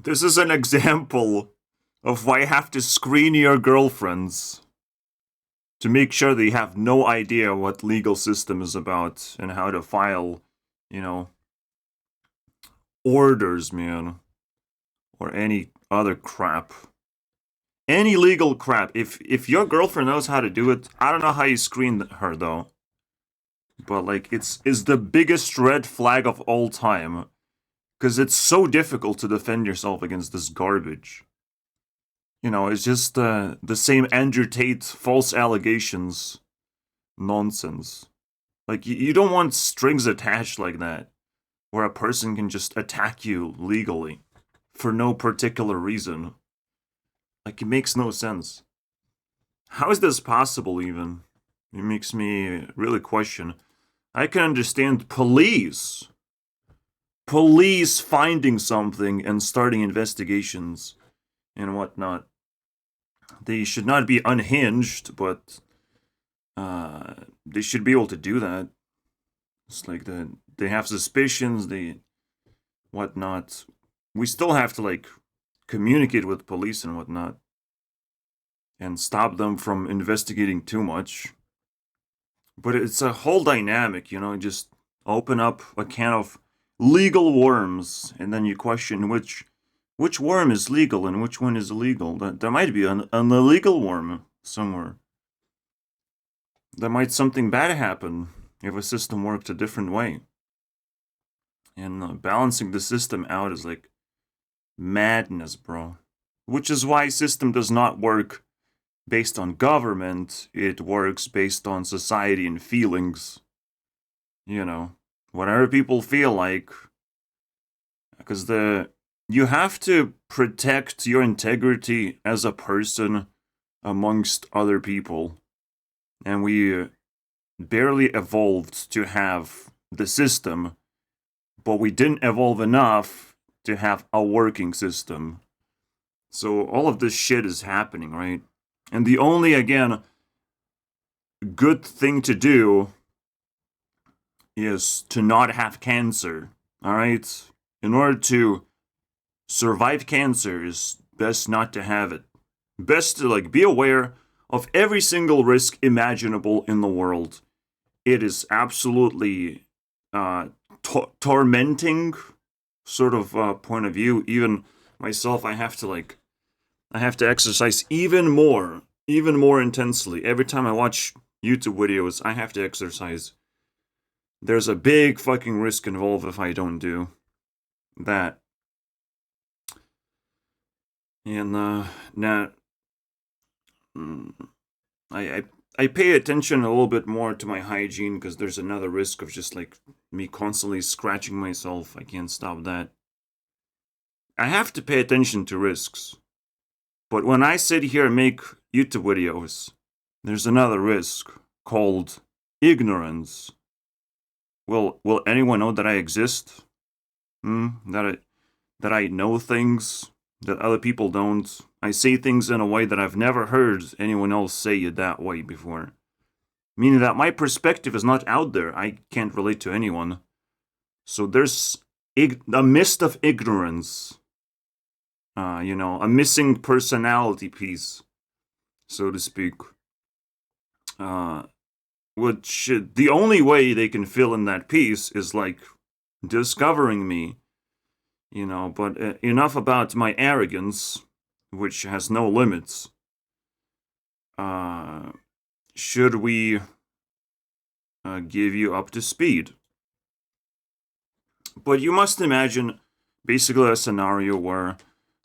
This is an example of why you have to screen your girlfriends to make sure they have no idea what legal system is about and how to file, you know, orders, man, or any other crap. Any legal crap. If your girlfriend knows how to do it, I don't know how you screen her though. But like it's the biggest red flag of all time. Cause it's so difficult to defend yourself against this garbage. You know, it's just the same Andrew Tate false allegations nonsense. Like you don't want strings attached like that, where a person can just attack you legally for no particular reason. Like, it makes no sense. How is this possible, even? It makes me really question. I can understand police finding something and starting investigations and whatnot. They should not be unhinged, but they should be able to do that. It's like they have suspicions, they whatnot. We still have to like communicate with police and whatnot and stop them from investigating too much. But it's a whole dynamic, you know, just open up a can of legal worms and then you question which worm is legal and which one is illegal. There might be an illegal worm somewhere. There might something bad happen if a system worked a different way. And balancing the system out is like madness, bro. Which is why system does not work based on government. It works based on society and feelings. You know, whatever people feel like. Because you have to protect your integrity as a person amongst other people. And we barely evolved to have the system, but we didn't evolve enough to have a working system. So all of this shit is happening, right? And the only, again, good thing to do is to not have cancer, alright? In order to survive cancer, it's best not to have it. Best to, like, be aware of every single risk imaginable in the world. It is absolutely tormenting sort of point of view. Even myself, I have to exercise even more intensely. Every time I watch YouTube videos, I have to exercise. There's a big fucking risk involved if I don't do that. And now I pay attention a little bit more to my hygiene because there's another risk of just like me constantly scratching myself. I can't stop that. I have to pay attention to risks. But when I sit here and make YouTube videos, there's another risk called ignorance. Will anyone know that I exist? That I know things that other people don't? I say things in a way that I've never heard anyone else say it that way before. Meaning that my perspective is not out there. I can't relate to anyone. So there's a mist of ignorance. A missing personality piece, so to speak. Which the only way they can fill in that piece is like discovering me. But enough about my arrogance, which has no limits. Should we give you up to speed? But you must imagine basically a scenario where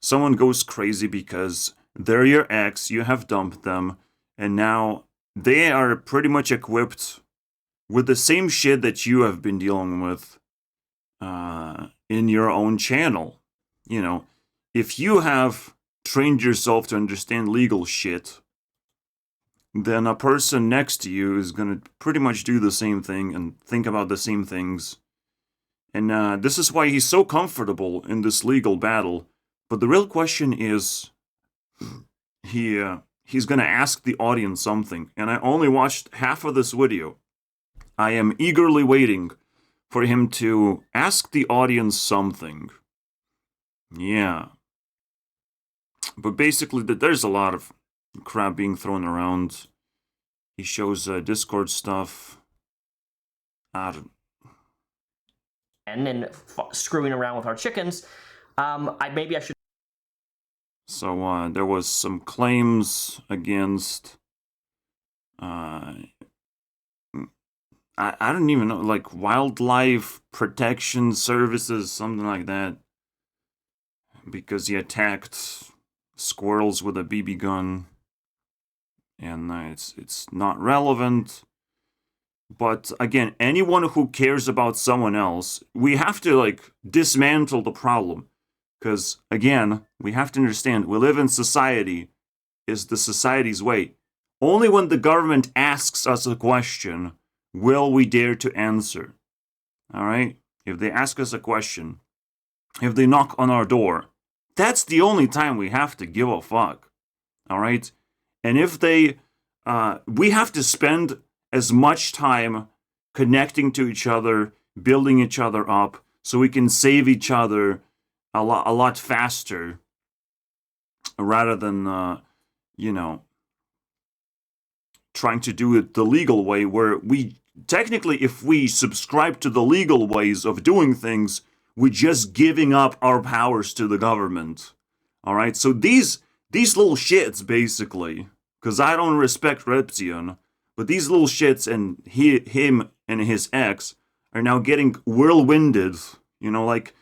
someone goes crazy because they're your ex, you have dumped them, and now they are pretty much equipped with the same shit that you have been dealing with in your own channel. If you have trained yourself to understand legal shit, then a person next to you is going to pretty much do the same thing and think about the same things. And this is why he's so comfortable in this legal battle. But the real question is, he's going to ask the audience something. And I only watched half of this video. I am eagerly waiting for him to ask the audience something. Yeah. But basically, there's a lot of crap being thrown around. He shows Discord stuff. And screwing around with our chickens. Maybe I should. So there was some claims against. I don't even know, like wildlife protection services, something like that, because he attacked squirrels with a BB gun, and it's not relevant. But again, anyone who cares about someone else, we have to like dismantle the problem, because again, we have to understand we live in society. Is the society's way. Only when the government asks us a question will we dare to answer. All right? If they ask us a question, if they knock on our door, that's the only time we have to give a fuck. All right? And if they, we have to spend as much time connecting to each other, building each other up, so we can save each other a lot faster, rather than, trying to do it the legal way, where we technically, if we subscribe to the legal ways of doing things, we're just giving up our powers to the government. All right, so these little shits, basically, because I don't respect Repzion, but these little shits and him and his ex are now getting whirlwinded, like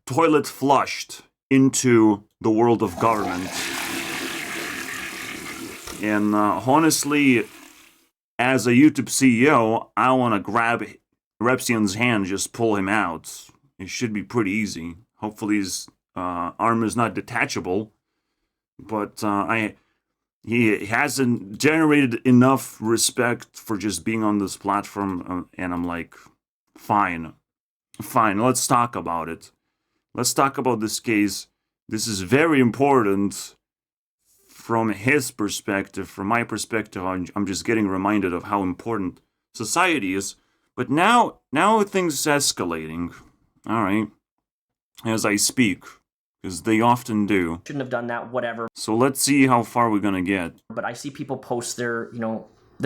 toilet flushed into the world of government. And honestly, as a YouTube CEO, I want to grab Repzion's hand, just pull him out. It should be pretty easy. Hopefully his arm is not detachable. But he hasn't generated enough respect for just being on this platform. And I'm like, fine, let's talk about it. Let's talk about this case. This is very important. From his perspective, from my perspective, I'm just getting reminded of how important society is. But now things are escalating. All right, as I speak, because they often do. Shouldn't have done that. Whatever. So let's see how far we're gonna get. But I see people post their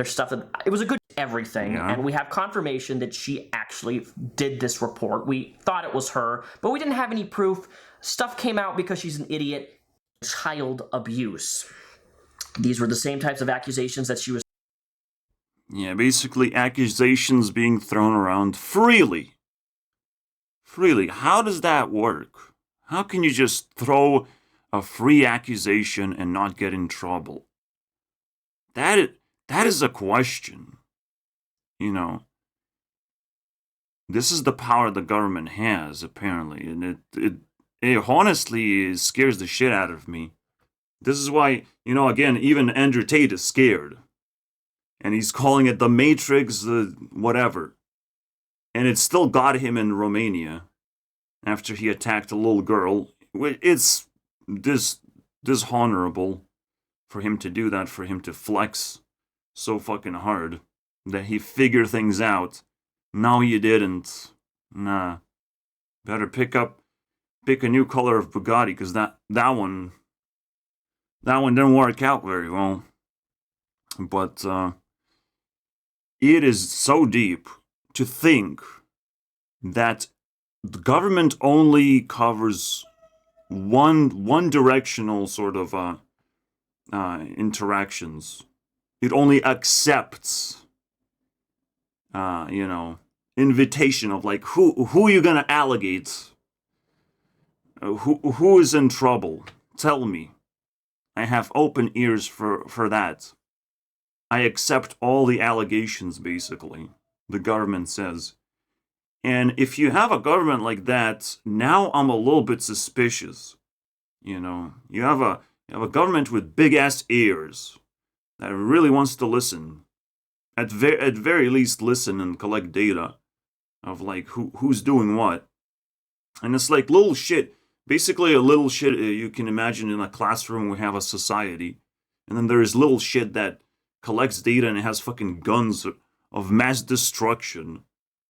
stuff that it was a good everything, Yeah. and we have confirmation that she actually did this report. We thought it was her, but we didn't have any proof. Stuff came out because she's an idiot. Child abuse. These were the same types of accusations that she was. Yeah, basically accusations being thrown around freely. How does that work? How can you just throw a free accusation and not get in trouble? That is a question. This is the power the government has, apparently, and it honestly scares the shit out of me. This is why, again, even Andrew Tate is scared. And he's calling it the Matrix, the whatever. And it still got him in Romania after he attacked a little girl. It's dishonorable for him to do that, for him to flex so fucking hard that he figured things out. No, you didn't. Nah. Better pick a new color of Bugatti, because that one didn't work out very well. But it is so deep to think that the government only covers one directional sort of interactions. It only accepts invitation of like who are you gonna allegate? Who is in trouble? Tell me. I have open ears for that. I accept all the allegations, basically, the government says. And if you have a government like that, now I'm a little bit suspicious. You have a government with big ass ears that really wants to listen. At very least, listen and collect data of like who's doing what. And it's like little shit. Basically, a little shit you can imagine in a classroom we have a society. And then there's little shit that collects data and has fucking guns of mass destruction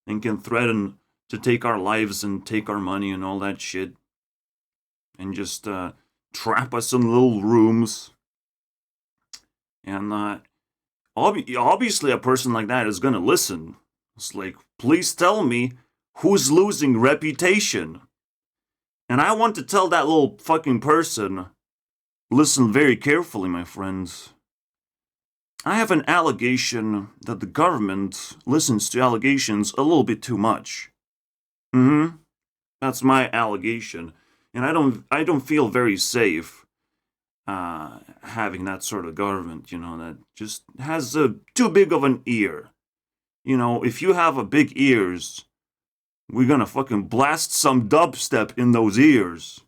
and can threaten to take our lives and take our money and all that shit. And just trap us in little rooms. And obviously a person like that is gonna listen. It's like, please tell me who's losing reputation. And I want to tell that little fucking person, listen very carefully, my friends. I have an allegation that the government listens to allegations a little bit too much. That's my allegation. And I don't feel very safe having that sort of government, that just has too big of an ear. If you have a big ears, we're gonna fucking blast some dubstep in those ears.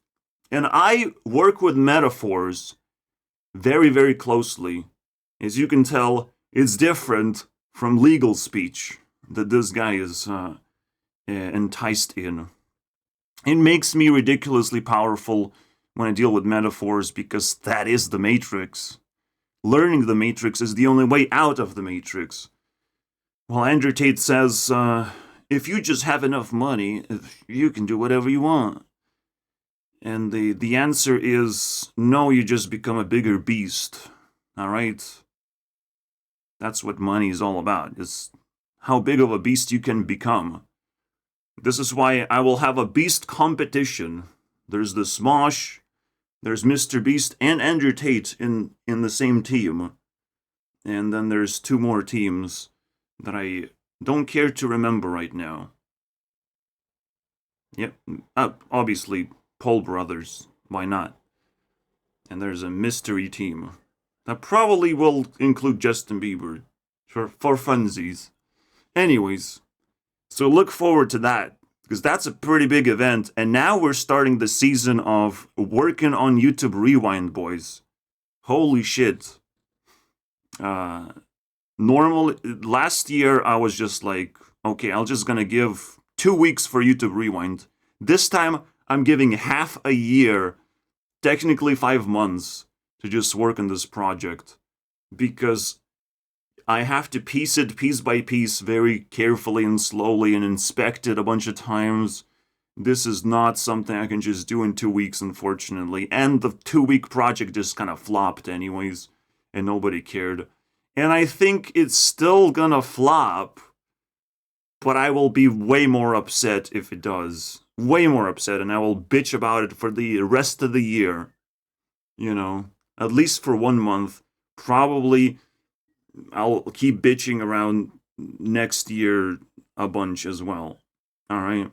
And I work with metaphors very, very closely. As you can tell, it's different from legal speech that this guy is enticed in. It makes me ridiculously powerful when I deal with metaphors because that is the Matrix. Learning the Matrix is the only way out of the Matrix. Well, Andrew Tate says, if you just have enough money, you can do whatever you want. And the answer is, no, you just become a bigger beast. Alright? That's what money is all about, is how big of a beast you can become. This is why I will have a beast competition. There's the Smosh, there's Mr. Beast and Andrew Tate in the same team. And then there's 2 more teams that I don't care to remember right now. Yep, obviously, Paul Brothers. Why not? And there's a mystery team that probably will include Justin Bieber for funsies. Anyways, so look forward to that, because that's a pretty big event. And now we're starting the season of working on YouTube Rewind, boys. Holy shit. Last year I was just like, okay, I'm just gonna give 2 weeks for YouTube Rewind. This time I'm giving half a year, technically 5 months, to just work on this project, because I have to piece it piece by piece very carefully and slowly and inspect it a bunch of times. This is not something I can just do in 2 weeks, unfortunately. And the 2-week project just kind of flopped anyways, and nobody cared. And I think it's still gonna flop, but I will be way more upset if it does. Way more upset, and I will bitch about it for the rest of the year. At least for 1 month. Probably I'll keep bitching around next year a bunch as well. Alright?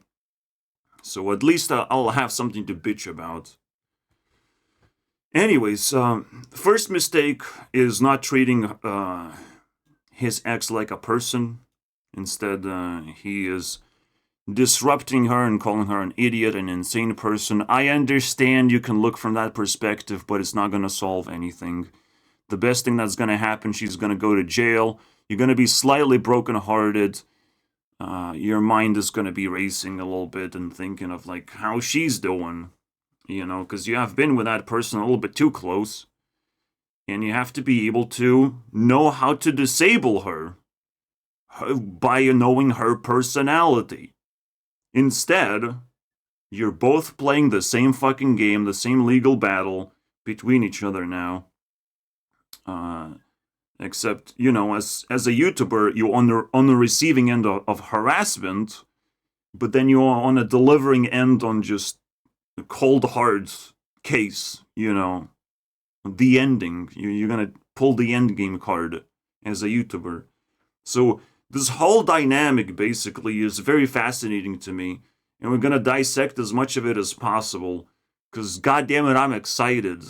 So at least I'll have something to bitch about. Anyways, first mistake is not treating his ex like a person. Instead, he is disrupting her and calling her an idiot, an insane person. I understand you can look from that perspective, but it's not going to solve anything. The best thing that's going to happen, she's going to go to jail. You're going to be slightly brokenhearted. Your mind is going to be racing a little bit and thinking of like how she's doing. Because you have been with that person a little bit too close. And you have to be able to know how to disable her by knowing her personality. Instead, you're both playing the same fucking game, the same legal battle between each other now. Except, as a YouTuber, you're on the receiving end of harassment, but then you're on a delivering end on just a cold hard case, the ending. You're gonna pull the endgame card as a YouTuber. So this whole dynamic basically is very fascinating to me, and we're gonna dissect as much of it as possible, because goddammit, I'm excited.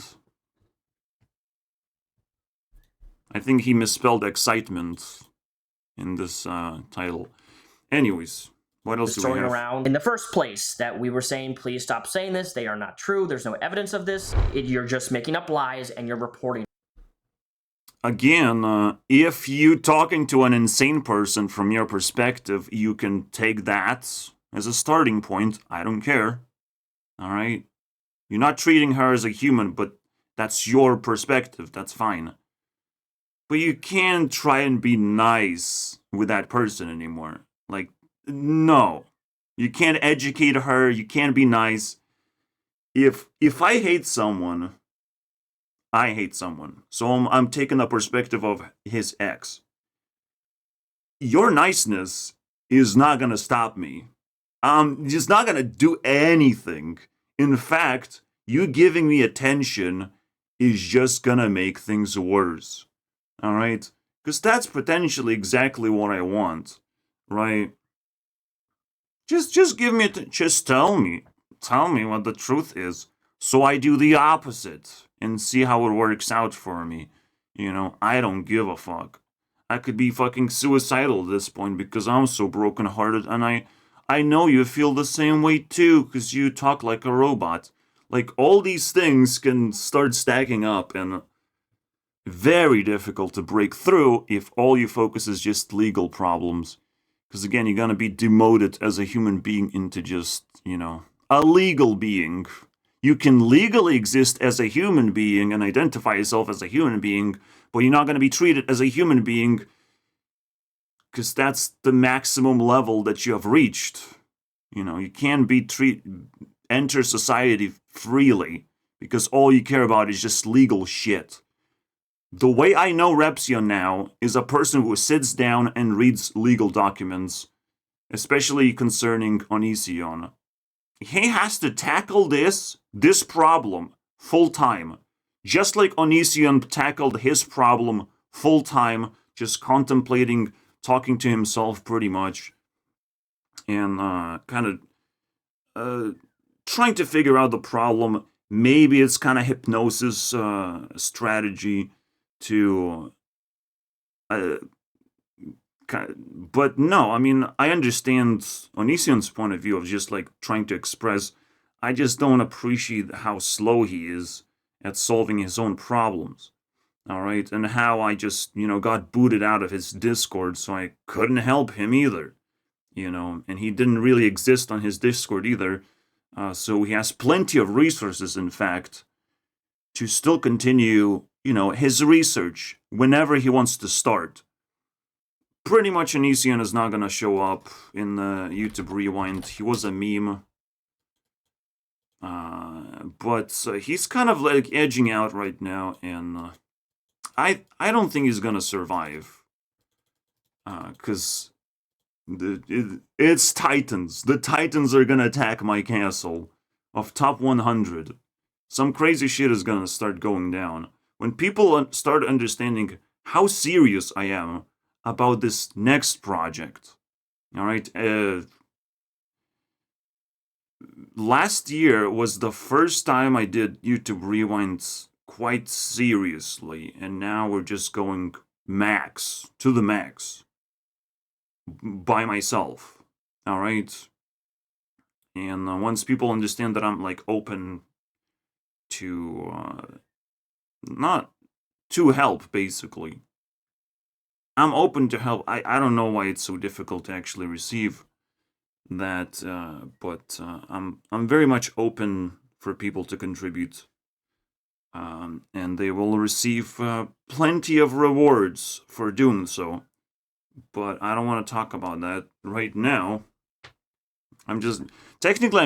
I think he misspelled excitement in this title. Anyways, what else do we have? Around in the first place that we were saying, please stop saying this. They are not true. There's no evidence of this. You're just making up lies and you're reporting. Again, if you talking to an insane person from your perspective, you can take that as a starting point. I don't care. Alright? You're not treating her as a human, but that's your perspective. That's fine. But you can't try and be nice with that person anymore. Like, no. You can't educate her. You can't be nice. if I hate someone, I hate someone. So I'm taking the perspective of his ex. Your niceness is not gonna stop me. Just not gonna do anything. In fact, you giving me attention is just gonna make things worse. All right, because that's potentially exactly what I want, right? Just give me, just tell me what the truth is, so I do the opposite and see how it works out for me. I don't give a fuck. I could be fucking suicidal at this point because I'm so brokenhearted, and I know you feel the same way too, because you talk like a robot. Like, all these things can start stacking up, and very difficult to break through if all you focus is just legal problems. Because again, you're gonna be demoted as a human being into just, a legal being. You can legally exist as a human being and identify yourself as a human being, but you're not gonna be treated as a human being because that's the maximum level that you have reached. You can't enter society freely because all you care about is just legal shit. The way I know Repzion now is a person who sits down and reads legal documents, especially concerning Onision. He has to tackle this problem full time, just like Onision tackled his problem full time, just contemplating, talking to himself pretty much, and kind of trying to figure out the problem. Maybe it's kind of hypnosis strategy to but no, I mean, I understand Onision's point of view of just like trying to express. I just don't appreciate how slow he is at solving his own problems. All right, and how I just, got booted out of his Discord, so I couldn't help him either. And he didn't really exist on his Discord either. So he has plenty of resources, in fact, to still continue, his research whenever he wants to start. Pretty much Onision is not gonna show up in the YouTube Rewind. He was a meme. But he's kind of like edging out right now, and I don't think he's gonna survive. Because it's Titans. The Titans are gonna attack my castle of top 100. Some crazy shit is gonna start going down. When people start understanding how serious I am about this next project. All right. Last year was the first time I did YouTube Rewinds quite seriously, and now we're just going max to the max by myself. All right. And once people understand that I'm like open to not to help, basically. I'm open to help. I don't know why it's so difficult to actually receive that, but I'm very much open for people to contribute, and they will receive plenty of rewards for doing so. But I don't want to talk about that right now. I'm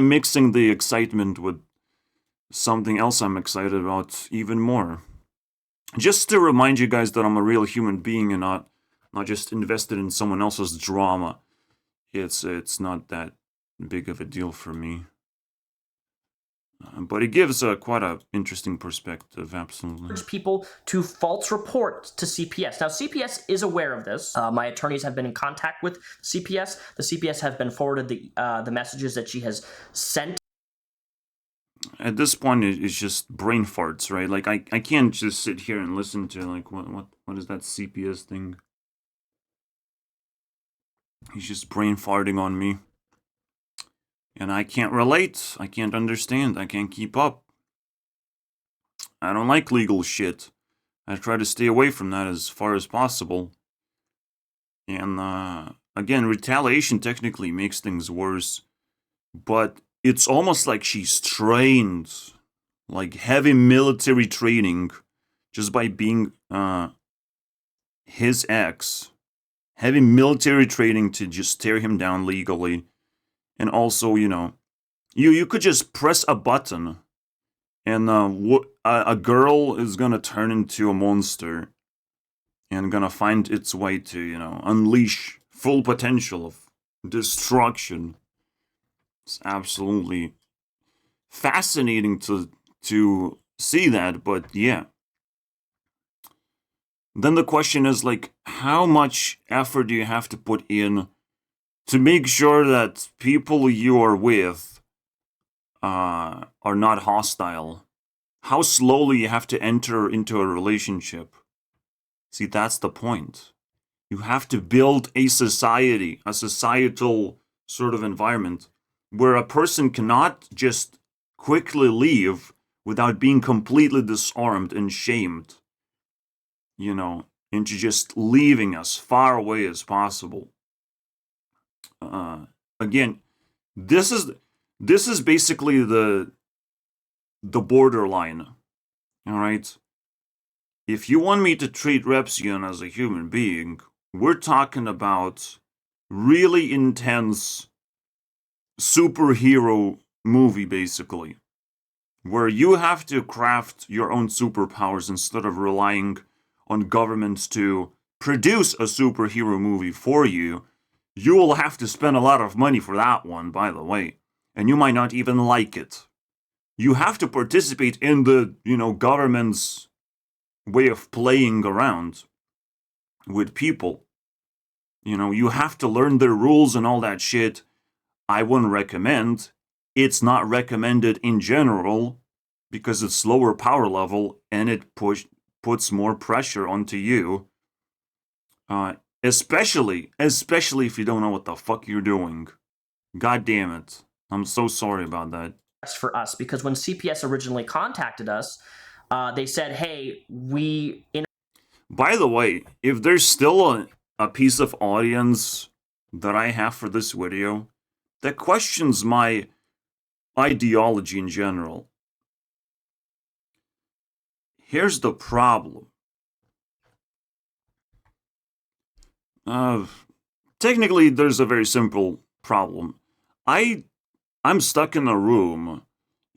mixing the excitement with something else I'm excited about even more. Just to remind you guys that I'm a real human being and not just invested in someone else's drama. It's not that big of a deal for me. But it gives quite an interesting perspective, absolutely. People to false report to CPS. Now, CPS is aware of this. My attorneys have been in contact with CPS. The CPS have been forwarded the messages that she has sent. At this point, it's just brain farts, right? Like, I can't just sit here and listen to, like, what is that CPS thing? He's just brain farting on me. And I can't relate. I can't understand. I can't keep up. I don't like legal shit. I try to stay away from that as far as possible. And, again, retaliation technically makes things worse. But it's almost like she's trained, like heavy military training, just by being his ex. Heavy military training to just tear him down legally. And also, you could just press a button And a girl is gonna turn into a monster and gonna find its way to, unleash full potential of destruction. It's absolutely fascinating to see that, but yeah. Then the question is like, how much effort do you have to put in to make sure that people you are with are not hostile? How slowly you have to enter into a relationship? See, that's the point. You have to build a society, a societal sort of environment where a person cannot just quickly leave without being completely disarmed and shamed, into just leaving as far away as possible. Again, this is basically the borderline. All right. If you want me to treat Repzion as a human being, we're talking about really intense superhero movie, basically, where you have to craft your own superpowers instead of relying on governments to produce a superhero movie for you. You will have to spend a lot of money for that one, by the way, and you might not even like it. You have to participate in the, government's way of playing around with people. You have to learn their rules and all that shit. I wouldn't recommend. It's not recommended in general because it's lower power level and it puts more pressure onto you. Especially if you don't know what the fuck you're doing. God damn it. I'm so sorry about that. For us, because when CPS originally contacted us, they said, hey, By the way, if there's still a piece of audience that I have for this video that questions my ideology in general, here's the problem. Technically, there's a very simple problem. I'm stuck in a room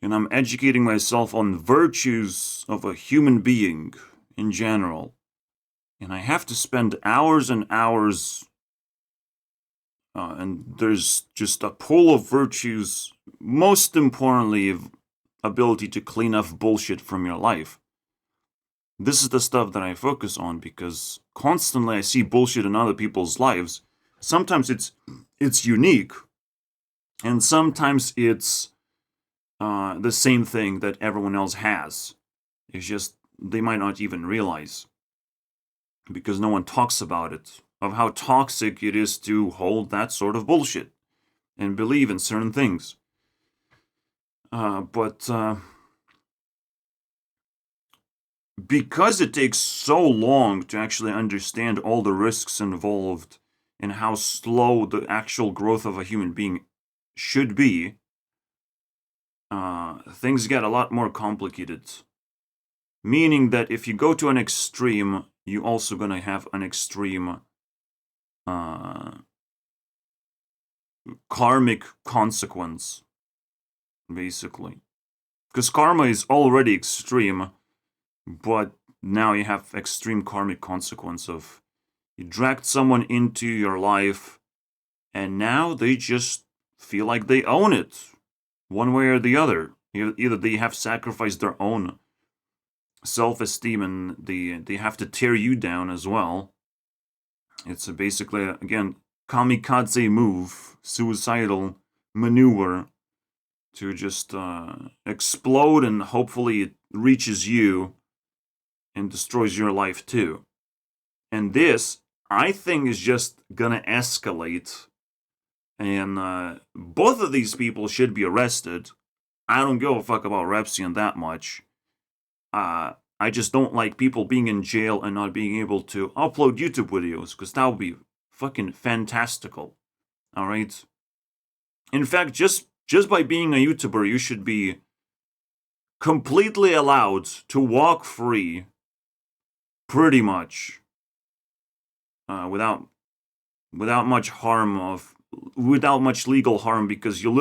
and I'm educating myself on virtues of a human being in general. And I have to spend hours and hours, and there's just a pool of virtues, most importantly, ability to clean up bullshit from your life. This is the stuff that I focus on because constantly I see bullshit in other people's lives. Sometimes it's unique, and sometimes it's the same thing that everyone else has. It's just they might not even realize because no one talks about it, of how toxic it is to hold that sort of bullshit and believe in certain things. But because it takes so long to actually understand all the risks involved and how slow the actual growth of a human being should be, things get a lot more complicated. Meaning that if you go to an extreme, you're also going to have an extreme karmic consequence, basically. Because karma is already extreme, but now you have extreme karmic consequence of you dragged someone into your life, and now they just feel like they own it, one way or the other. Either they have sacrificed their own self-esteem and they have to tear you down as well. It's basically, again, kamikaze move, suicidal maneuver to just explode, and hopefully it reaches you and destroys your life too. And this, I think, is just gonna escalate. And both of these people should be arrested. I don't give a fuck about Repzion that much. I just don't like people being in jail and not being able to upload YouTube videos, because that would be fucking fantastical. Alright? In fact, just by being a YouTuber, you should be completely allowed to walk free, pretty much, without much harm without much legal harm, because you're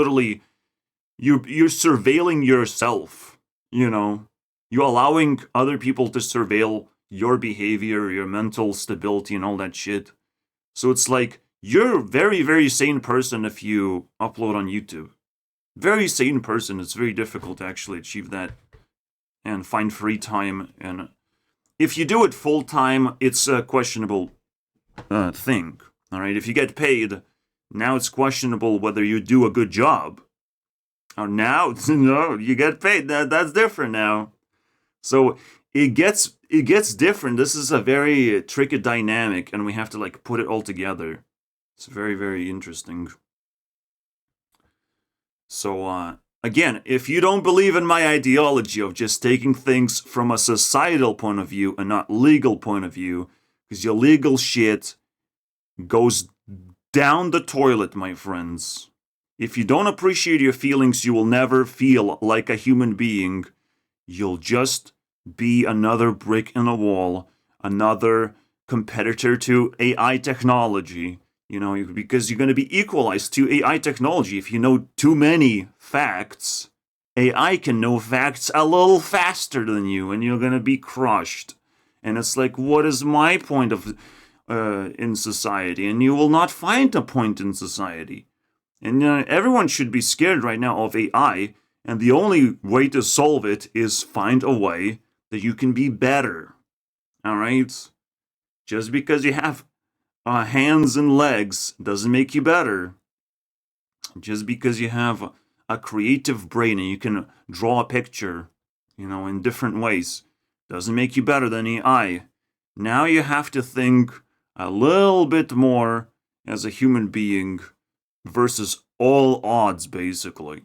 surveilling yourself You know, you allowing other people to surveil your behavior, your mental stability, and all that shit. So it's like, you're a very, very sane person if you upload on YouTube. Very sane person. It's very difficult to actually achieve that and find free time. And if you do it full time, it's a questionable thing. All right, if you get paid, now it's questionable whether you do a good job. Oh, now no, you get paid. That's different now. So it gets different. This is a very tricky dynamic, and we have to like put it all together. It's very, very interesting. So again, if you don't believe in my ideology of just taking things from a societal point of view and not legal point of view, because your legal shit goes down the toilet, my friends. If you don't appreciate your feelings, you will never feel like a human being. You'll just be another brick in a wall, another competitor to AI technology. You know, because you're going to be equalized to AI technology. If you know too many facts, AI can know facts a little faster than you, and you're going to be crushed. And it's like, what is my point of in society? And you will not find a point in society. And everyone should be scared right now of AI, and the only way to solve it is find a way that you can be better. All right? Just because you have hands and legs doesn't make you better. Just because you have a creative brain and you can draw a picture, in different ways, doesn't make you better than AI. Now you have to think a little bit more as a human being versus all odds, basically.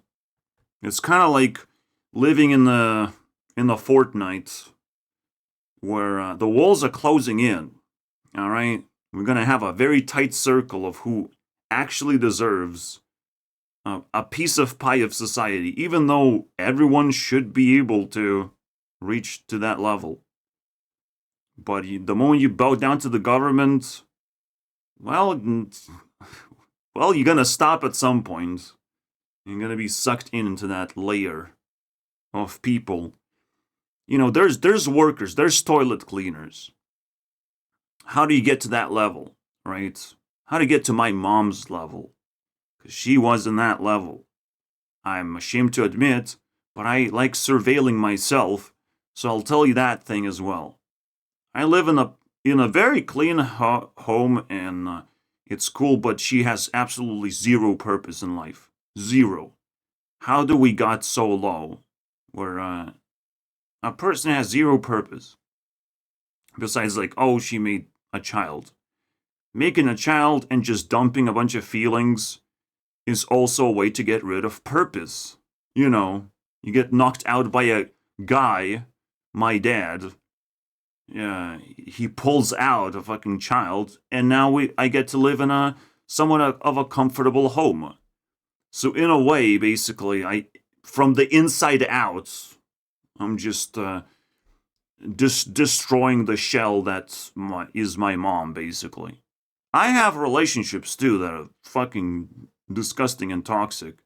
It's kind of like living in the Fortnite where the walls are closing in. All right, we're gonna have a very tight circle of who actually deserves a piece of pie of society, even though everyone should be able to reach to that level. But the moment you bow down to the government, well, you're gonna stop at some point. You're gonna be sucked into that layer of people. There's workers, there's toilet cleaners. How do you get to that level, right? How to get to my mom's level? Because she was in that level. I'm ashamed to admit, but I like surveilling myself, so I'll tell you that thing as well. I live in a very clean home, and it's cool, but she has absolutely zero purpose in life. Zero. How do we got so low where a person has zero purpose? Besides, like, oh, she made a child. Making a child and just dumping a bunch of feelings is also a way to get rid of purpose. You get knocked out by a guy, my dad. Yeah, he pulls out a fucking child, and now I get to live in somewhat of a comfortable home. So in a way, basically, from the inside out, I'm just destroying the shell that is my mom, basically. I have relationships too that are fucking disgusting and toxic.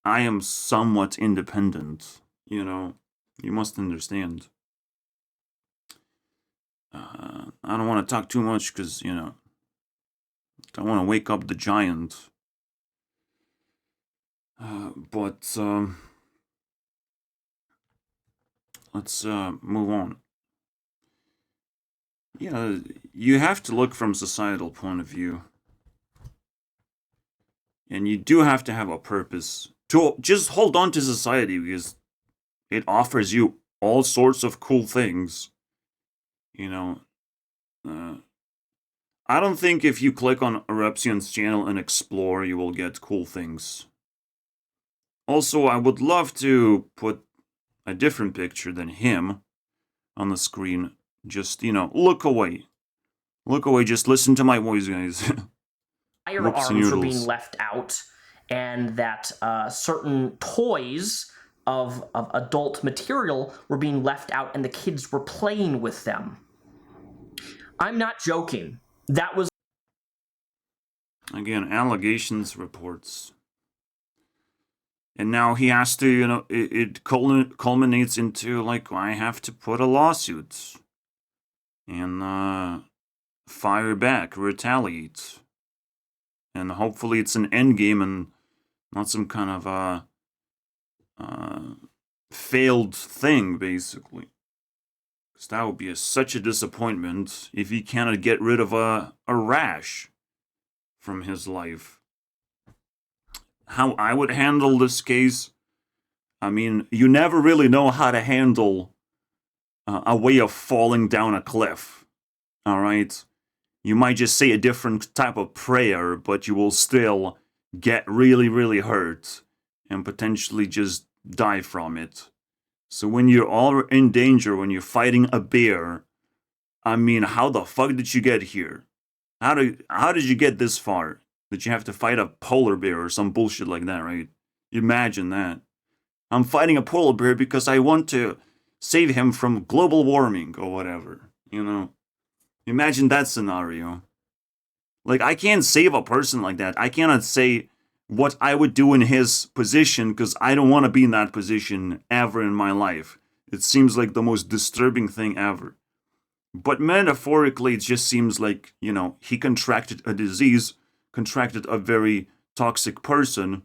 I am somewhat independent, you must understand. I don't want to talk too much because, I don't want to wake up the giant. But let's move on. You have to look from societal point of view. And you do have to have a purpose to just hold on to society because it offers you all sorts of cool things. I don't think if you click on Repzion's channel and explore, you will get cool things. Also, I would love to put a different picture than him on the screen. Just, look away. Look away, just listen to my voice, guys. Firearms were being left out, and that certain toys of adult material were being left out, and the kids were playing with them. I'm not joking. That was... Again, allegations, reports. And now he has to, it culminates into, like, I have to put a lawsuit and fire back, retaliate. And hopefully it's an end game and not some kind of failed thing, basically. Because that would be such a disappointment if he cannot get rid of a rash from his life. How I would handle this case, I mean, you never really know how to handle a way of falling down a cliff, alright? You might just say a different type of prayer, but you will still get really, really hurt and potentially just die from it. So when you're all in danger, when you're fighting a bear, I mean, how the fuck did you get here? How did you get this far? That you have to fight a polar bear or some bullshit like that, right? Imagine that. I'm fighting a polar bear because I want to save him from global warming or whatever, Imagine that scenario. Like, I can't save a person like that. I cannot say what I would do in his position because I don't want to be in that position ever in my life. It seems like the most disturbing thing ever. But metaphorically, it just seems like, he contracted a disease, contracted a very toxic person,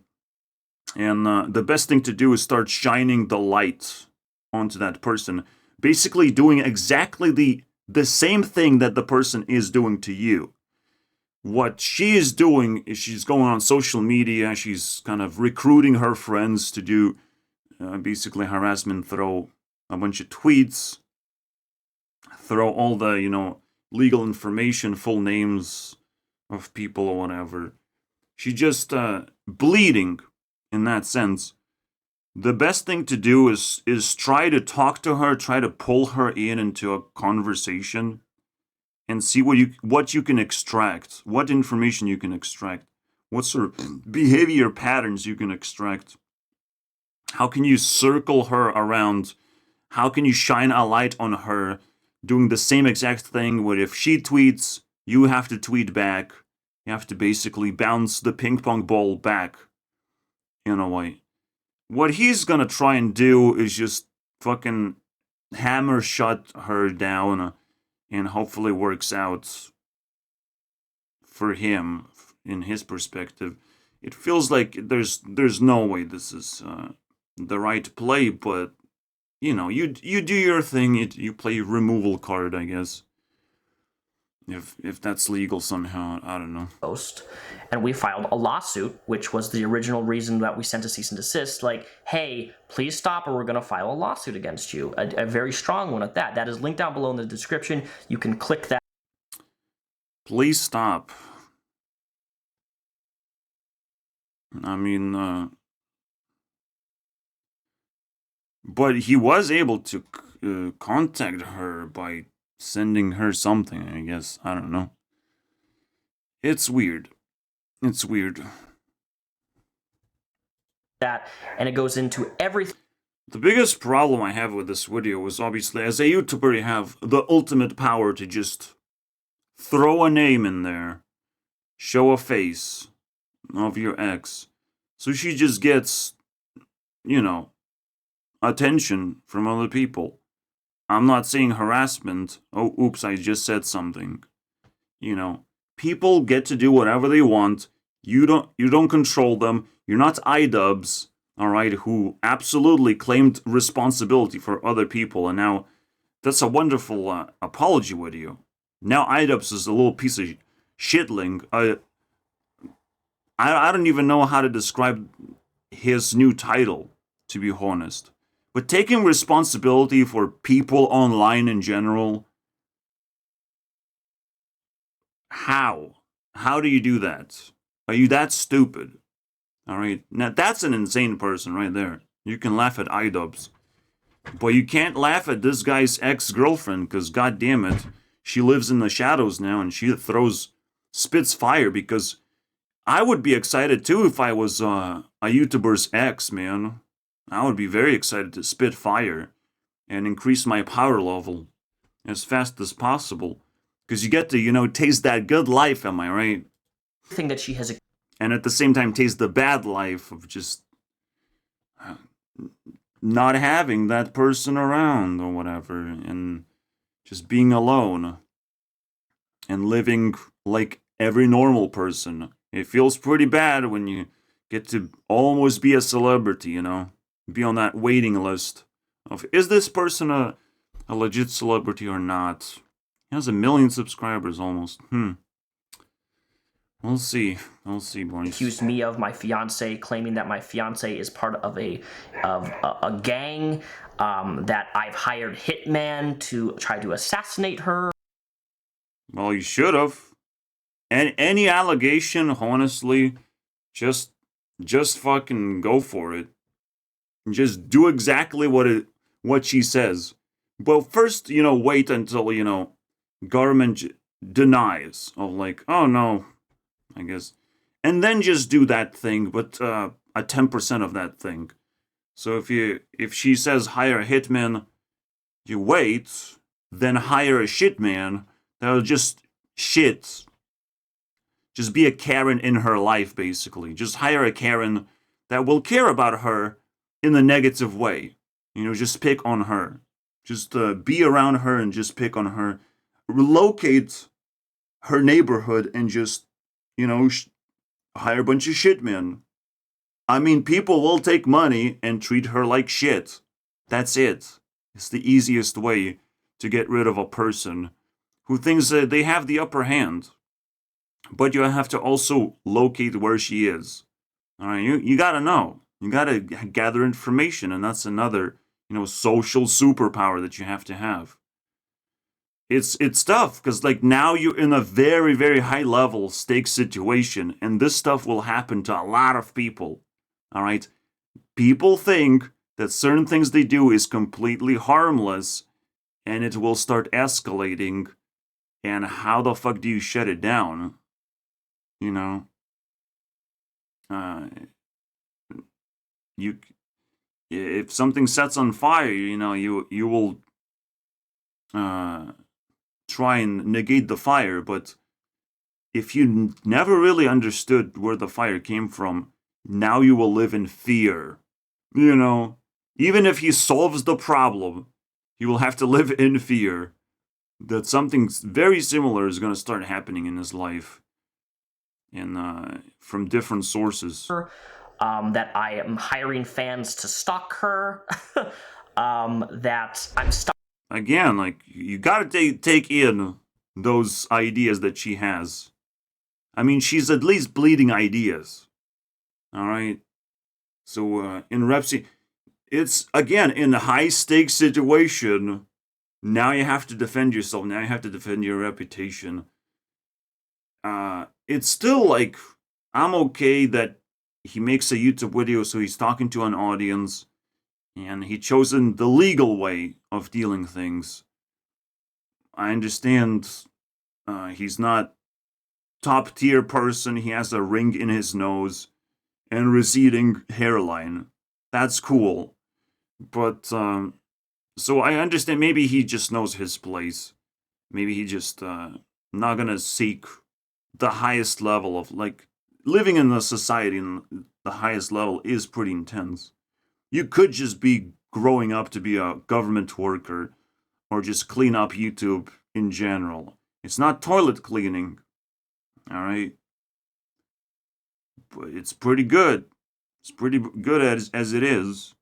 and the best thing to do is start shining the light onto that person. Basically doing exactly the same thing that the person is doing to you. What she is doing is she's going on social media, she's kind of recruiting her friends to do basically harassment, throw a bunch of tweets, throw all the, legal information, full names of people or whatever. She's just bleeding in that sense. The best thing to do is try to talk to her, try to pull her into a conversation and see what you can extract, what information you can extract, what sort of behavior patterns you can extract. How can you circle her around? How can you shine a light on her doing the same exact thing where if she tweets, you have to tweet back. You have to basically bounce the ping pong ball back in a way. What he's gonna try and do is just fucking hammer shut her down and hopefully works out for him in his perspective. It feels like there's no way this is the right play, but you do your thing. You play removal card, I guess. If that's legal somehow, I don't know. Post, and we filed a lawsuit, which was the original reason that we sent a cease and desist. Like, hey, please stop, or we're going to file a lawsuit against you. A very strong one at that. That is linked down below in the description. You can click that. Please stop. I mean, but he was able to contact her by sending her something, I guess. I don't know. It's weird. It's weird. That, and it goes into everything. The biggest problem I have with this video is obviously, as a YouTuber, you have the ultimate power to just throw a name in there, show a face of your ex, so she just gets, attention from other people. I'm not saying harassment. Oh, oops, I just said something. People get to do whatever they want. You don't control them. You're not iDubbbz, alright, who absolutely claimed responsibility for other people, and now that's a wonderful apology video. Now iDubbbz is a little piece of shitling. I don't even know how to describe his new title, to be honest. But taking responsibility for people online in general, how? How do you do that? Are you that stupid? Alright, now that's an insane person right there. You can laugh at iDubbbz. But you can't laugh at this guy's ex-girlfriend, because goddamn it, she lives in the shadows now and she spits fire, because I would be excited too if I was a YouTuber's ex, man. I would be very excited to spit fire and increase my power level as fast as possible. Because you get to, taste that good life, am I right? Thing that she has. And at the same time taste the bad life of just, not having that person around or whatever, and just being alone and living like every normal person. It feels pretty bad when you get to almost be a celebrity, you know? Be on that waiting list of, is this person a legit celebrity or not? He has 1 million subscribers almost. We'll see. We'll see, boys. Accused me of my fiance, claiming that my fiance is part of a gang, that I've hired hitman to try to assassinate her. Well, you should have. And any allegation, honestly, just fucking go for it. Just do exactly what she says. But first, wait until, government denies of like, oh no, I guess. And then just do that thing, but a 10% of that thing. So if she says hire a hitman, you wait, then hire a shitman that'll just shit. Just be a Karen in her life, basically. Just hire a Karen that will care about her in the negative way. Just pick on her. Just be around her and just pick on her. Relocate her neighborhood and just, hire a bunch of shitmen. I mean, people will take money and treat her like shit. That's it. It's the easiest way to get rid of a person who thinks that they have the upper hand. But you have to also locate where she is. All right, you gotta know. You gotta gather information, and that's another, social superpower that you have to have. It's tough because like now you're in a very, very high level stakes situation, and this stuff will happen to a lot of people. All right, people think that certain things they do is completely harmless, and it will start escalating. And how the fuck do you shut it down? You if something sets on fire, you will try and negate the fire, but if you never really understood where the fire came from, now you will live in fear. Even if he solves the problem, he will have to live in fear that something very similar is going to start happening in his life, and from different sources. That I am hiring fans to stalk her. That I'm Again, like, you gotta take in those ideas that she has. I mean, she's at least bleeding ideas. Alright? So, in Repzion, it's, again, in a high-stakes situation, now you have to defend yourself, now you have to defend your reputation. It's still, like, I'm okay that he makes a YouTube video, so he's talking to an audience, and he chosen the legal way of dealing things. I understand he's not top tier person. He has a ring in his nose and receding hairline. That's cool. But so I understand maybe he just knows his place. Maybe he just not gonna seek the highest level of, like, living in the society in the highest level is pretty intense. You could just be growing up to be a government worker or just clean up YouTube in general. It's not toilet cleaning, alright? But it's pretty good. It's pretty good as it is.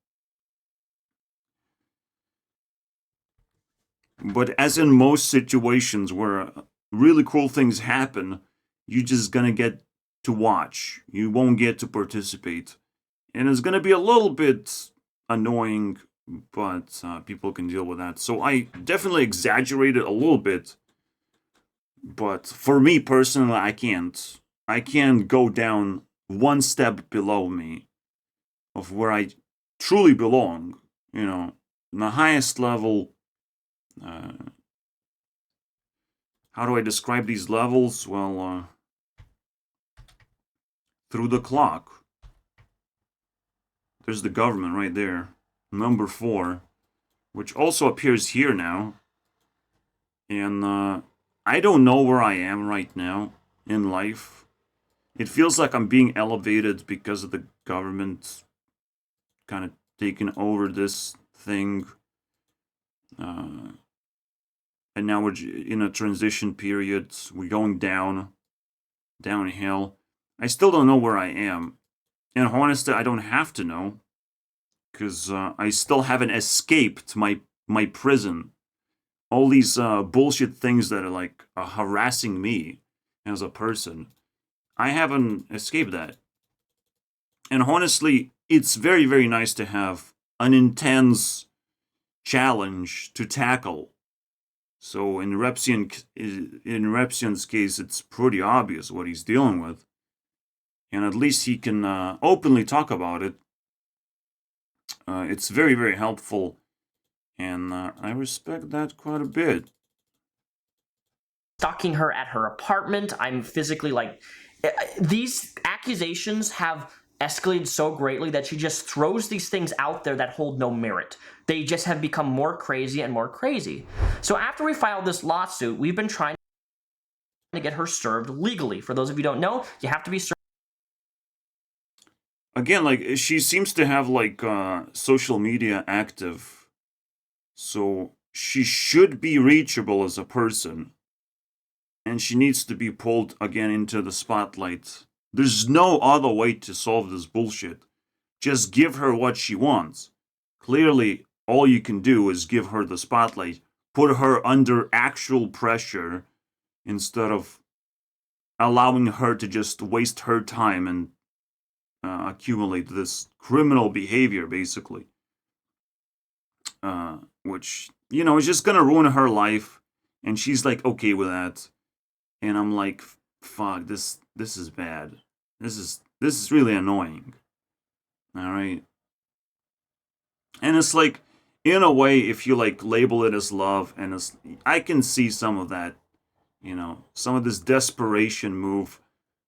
But as in most situations where really cool things happen, you're just gonna get to watch. You won't get to participate. And it's gonna be a little bit annoying, but people can deal with that. So I definitely exaggerated a little bit. But for me personally, I can't. I can't go down one step below me of where I truly belong. In the highest level. How do I describe these levels? Well, through the clock. There's the government right there. Number 4. Which also appears here now. And I don't know where I am right now in life. It feels like I'm being elevated because of the government kind of taken over this thing. And now we're in a transition period. We're going downhill. I still don't know where I am. And honestly, I don't have to know, because I still haven't escaped my prison. All these bullshit things that are like harassing me as a person, I haven't escaped that. And honestly, it's very, very nice to have an intense challenge to tackle. So in Repzion's case, it's pretty obvious what he's dealing with, and at least he can openly talk about it. It's very, very helpful, and I respect that quite a bit. Stalking her at her apartment. I'm physically like, these accusations have escalated so greatly that she just throws these things out there that hold no merit. They just have become more crazy and more crazy. So after we filed this lawsuit, we've been trying to get her served legally. For those of you who don't know, you have to be served. Again, like, she seems to have like social media active, so she should be reachable as a person, and she needs to be pulled again into the spotlight. There's no other way to solve this bullshit. Just give her what she wants. Clearly, all you can do is give her the spotlight, put her under actual pressure, instead of allowing her to just waste her time and accumulate this criminal behavior, basically. Which, is just gonna ruin her life, and she's like okay with that. And I'm like, fuck, this is bad. This is really annoying. Alright. And it's like, in a way, if you like label it as love, and I can see some of that, some of this desperation move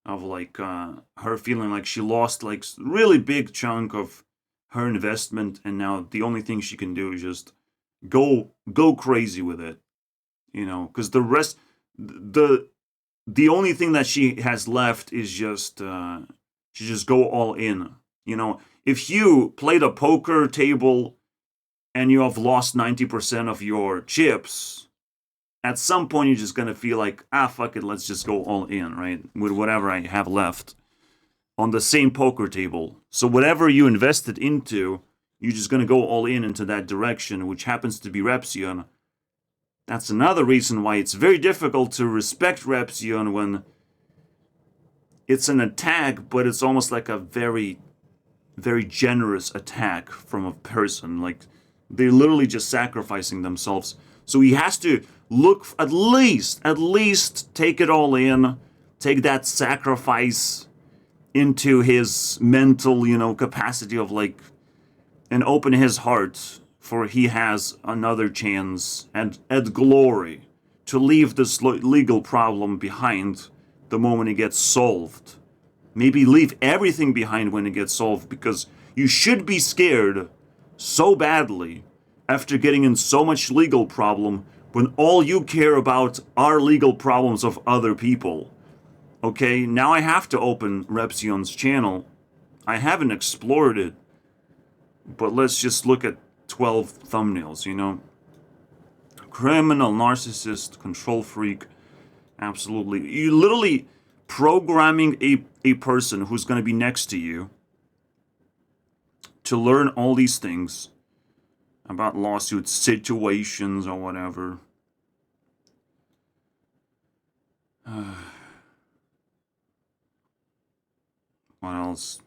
of like her feeling like she lost like really big chunk of her investment, and now the only thing she can do is just go crazy with it, because the rest, the only thing that she has left is just to just go all in. If you played a poker table and you have lost 90% of your chips, at some point you're just gonna feel like, fuck it, let's just go all in, right? With whatever I have left on the same poker table. So whatever you invested into, you're just gonna go all in into that direction, which happens to be Repzion. That's another reason why it's very difficult to respect Repzion when it's an attack, but it's almost like a very, very generous attack from a person. Like, they're literally just sacrificing themselves. So he has to look, at least take it all in, take that sacrifice into his mental, capacity of like, and open his heart, for he has another chance at glory to leave this legal problem behind the moment it gets solved. Maybe leave everything behind when it gets solved, because you should be scared so badly after getting in so much legal problem when all you care about are legal problems of other people. Okay, now I have to open Repzion's channel. I haven't explored it, but let's just look at 12 thumbnails, Criminal, narcissist, control freak. Absolutely. You literally programming a person who's going to be next to you to learn all these things about lawsuit situations or whatever. What else?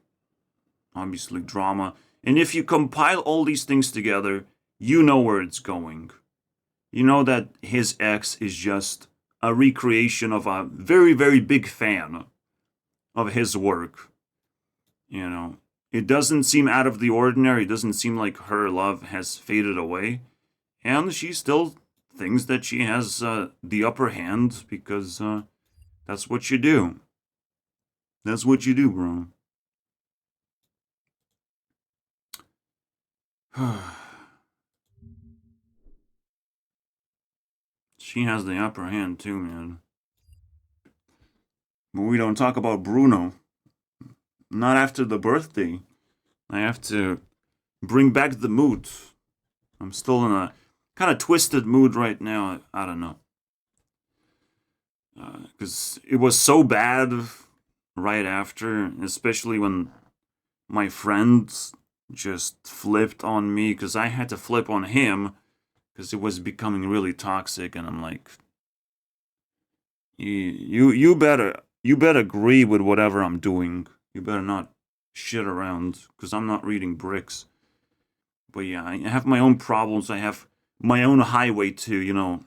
Obviously drama. And if you compile all these things together, you know where it's going. You know that his ex is just a recreation of a very, very big fan of his work. It doesn't seem out of the ordinary. It doesn't seem like her love has faded away. And she still thinks that she has the upper hand, because that's what you do. That's what you do, bro. She has the upper hand too, man. But we don't talk about Bruno. Not after the birthday. I have to bring back the mood. I'm still in a kind of twisted mood right now. I don't know. Because it was so bad right after, especially when my friends just flipped on me, because I had to flip on him because it was becoming really toxic, and I'm like, you better agree with whatever I'm doing. You better not shit around, because I'm not reading bricks. But yeah, I have my own problems. I have my own highway to,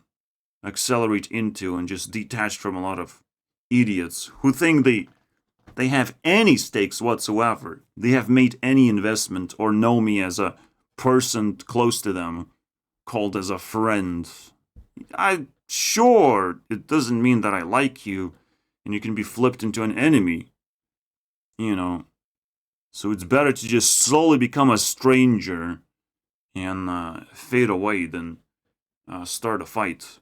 accelerate into, and just detached from a lot of idiots who think they have any stakes whatsoever. They have made any investment or know me as a person close to them, called as a friend. Sure, it doesn't mean that I like you, and you can be flipped into an enemy. So it's better to just slowly become a stranger and fade away than start a fight.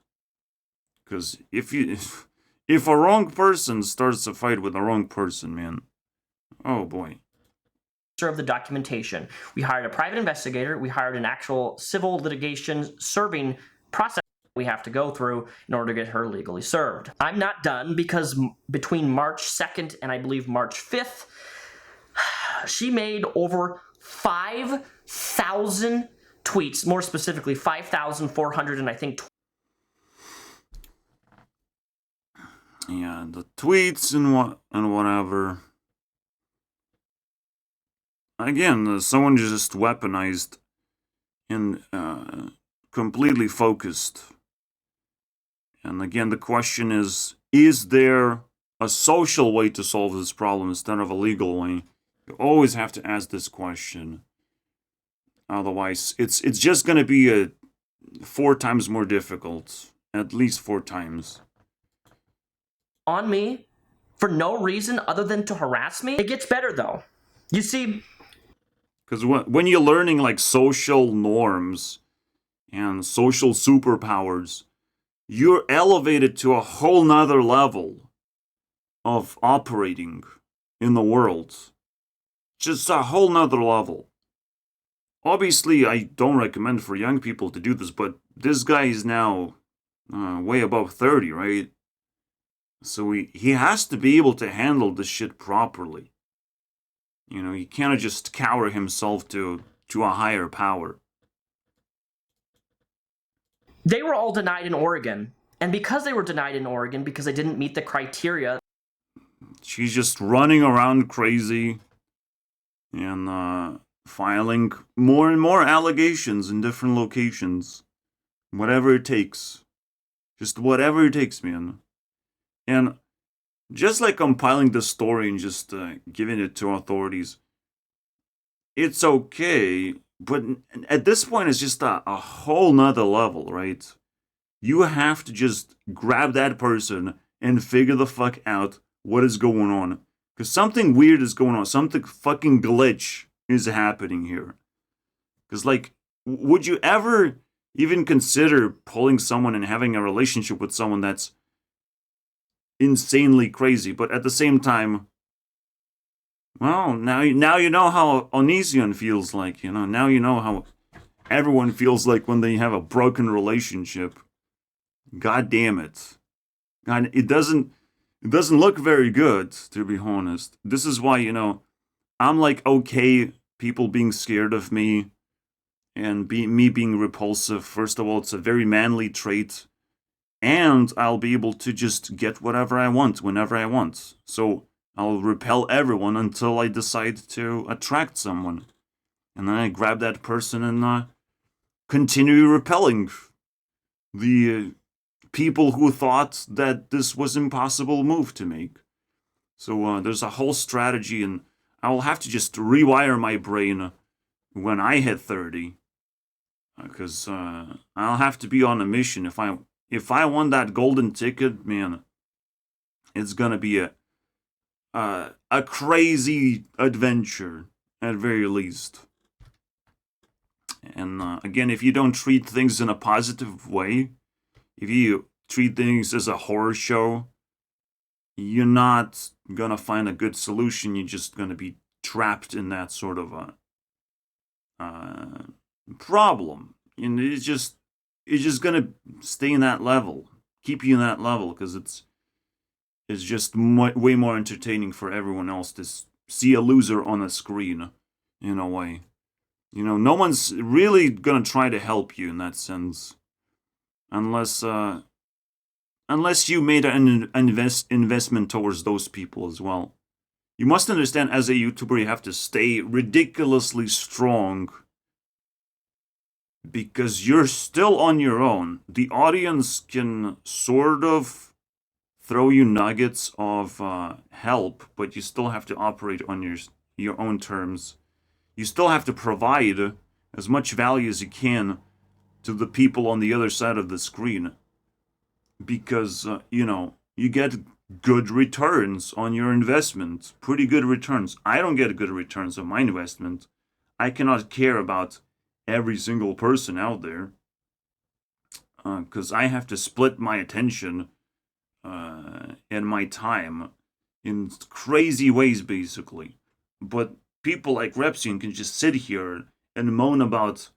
Because if a wrong person starts a fight with a wrong person, man, oh boy. Serve the documentation. We hired a private investigator. We hired an actual civil litigation serving process we have to go through in order to get her legally served. I'm not done, because between March 2nd and I believe March 5th, she made over 5,000 tweets, more specifically 5,400 and I think. Yeah, the tweets and whatever. Again, someone just weaponized and completely focused. And again, the question is there a social way to solve this problem instead of a legal way? You always have to ask this question. Otherwise, it's just going to be 4 times more difficult. At least 4 times. On me for no reason other than to harass me. It gets better, though. You see, because when you're learning like social norms and social superpowers, you're elevated to a whole nother level of operating in the world. Just a whole nother level. Obviously, I don't recommend for young people to do this, but this guy is now way above 30, right? So he has to be able to handle this shit properly. He can't just cower himself to a higher power. They were all denied in Oregon. And because they were denied in Oregon, because they didn't meet the criteria, she's just running around crazy and filing more and more allegations in different locations. Whatever it takes. Just whatever it takes, man. And just like compiling the story and just giving it to authorities, it's okay, but at this point it's just a whole nother level, right? You have to just grab that person and figure the fuck out what is going on. Because something weird is going on. Something fucking glitch is happening here. Because, like, would you ever even consider pulling someone and having a relationship with someone that's insanely crazy, but at the same time, well, now you know how Onision feels like, now you know how everyone feels like when they have a broken relationship. God damn it. God, it doesn't look very good, to be honest. This is why, I'm like, okay, people being scared of me and me being repulsive. First of all, it's a very manly trait. And I'll be able to just get whatever I want whenever I want. So I'll repel everyone until I decide to attract someone. And then I grab that person and continue repelling the people who thought that this was an impossible move to make. So there's a whole strategy, and I'll have to just rewire my brain when I hit 30. Because I'll have to be on a mission. If I won that golden ticket, man, it's gonna be a crazy adventure at very least. And again, if you don't treat things in a positive way, if you treat things as a horror show, you're not gonna find a good solution. You're just gonna be trapped in that sort of problem, and it's just gonna stay in that level, keep you in that level, because it's just way more entertaining for everyone else to see a loser on a screen, in a way. You know, no one's really gonna try to help you in that sense, unless you made an investment towards those people as well. You must understand, as a YouTuber, you have to stay ridiculously strong because you're still on your own. The audience can sort of throw you nuggets of help, but you still have to operate on your own terms. You still have to provide as much value as you can to the people on the other side of the screen, because you get good returns on your investment, pretty good returns. I don't get good returns on my investment. I cannot care about every single person out there, because I have to split my attention and my time in crazy ways, basically. But people like Repzion can just sit here and moan about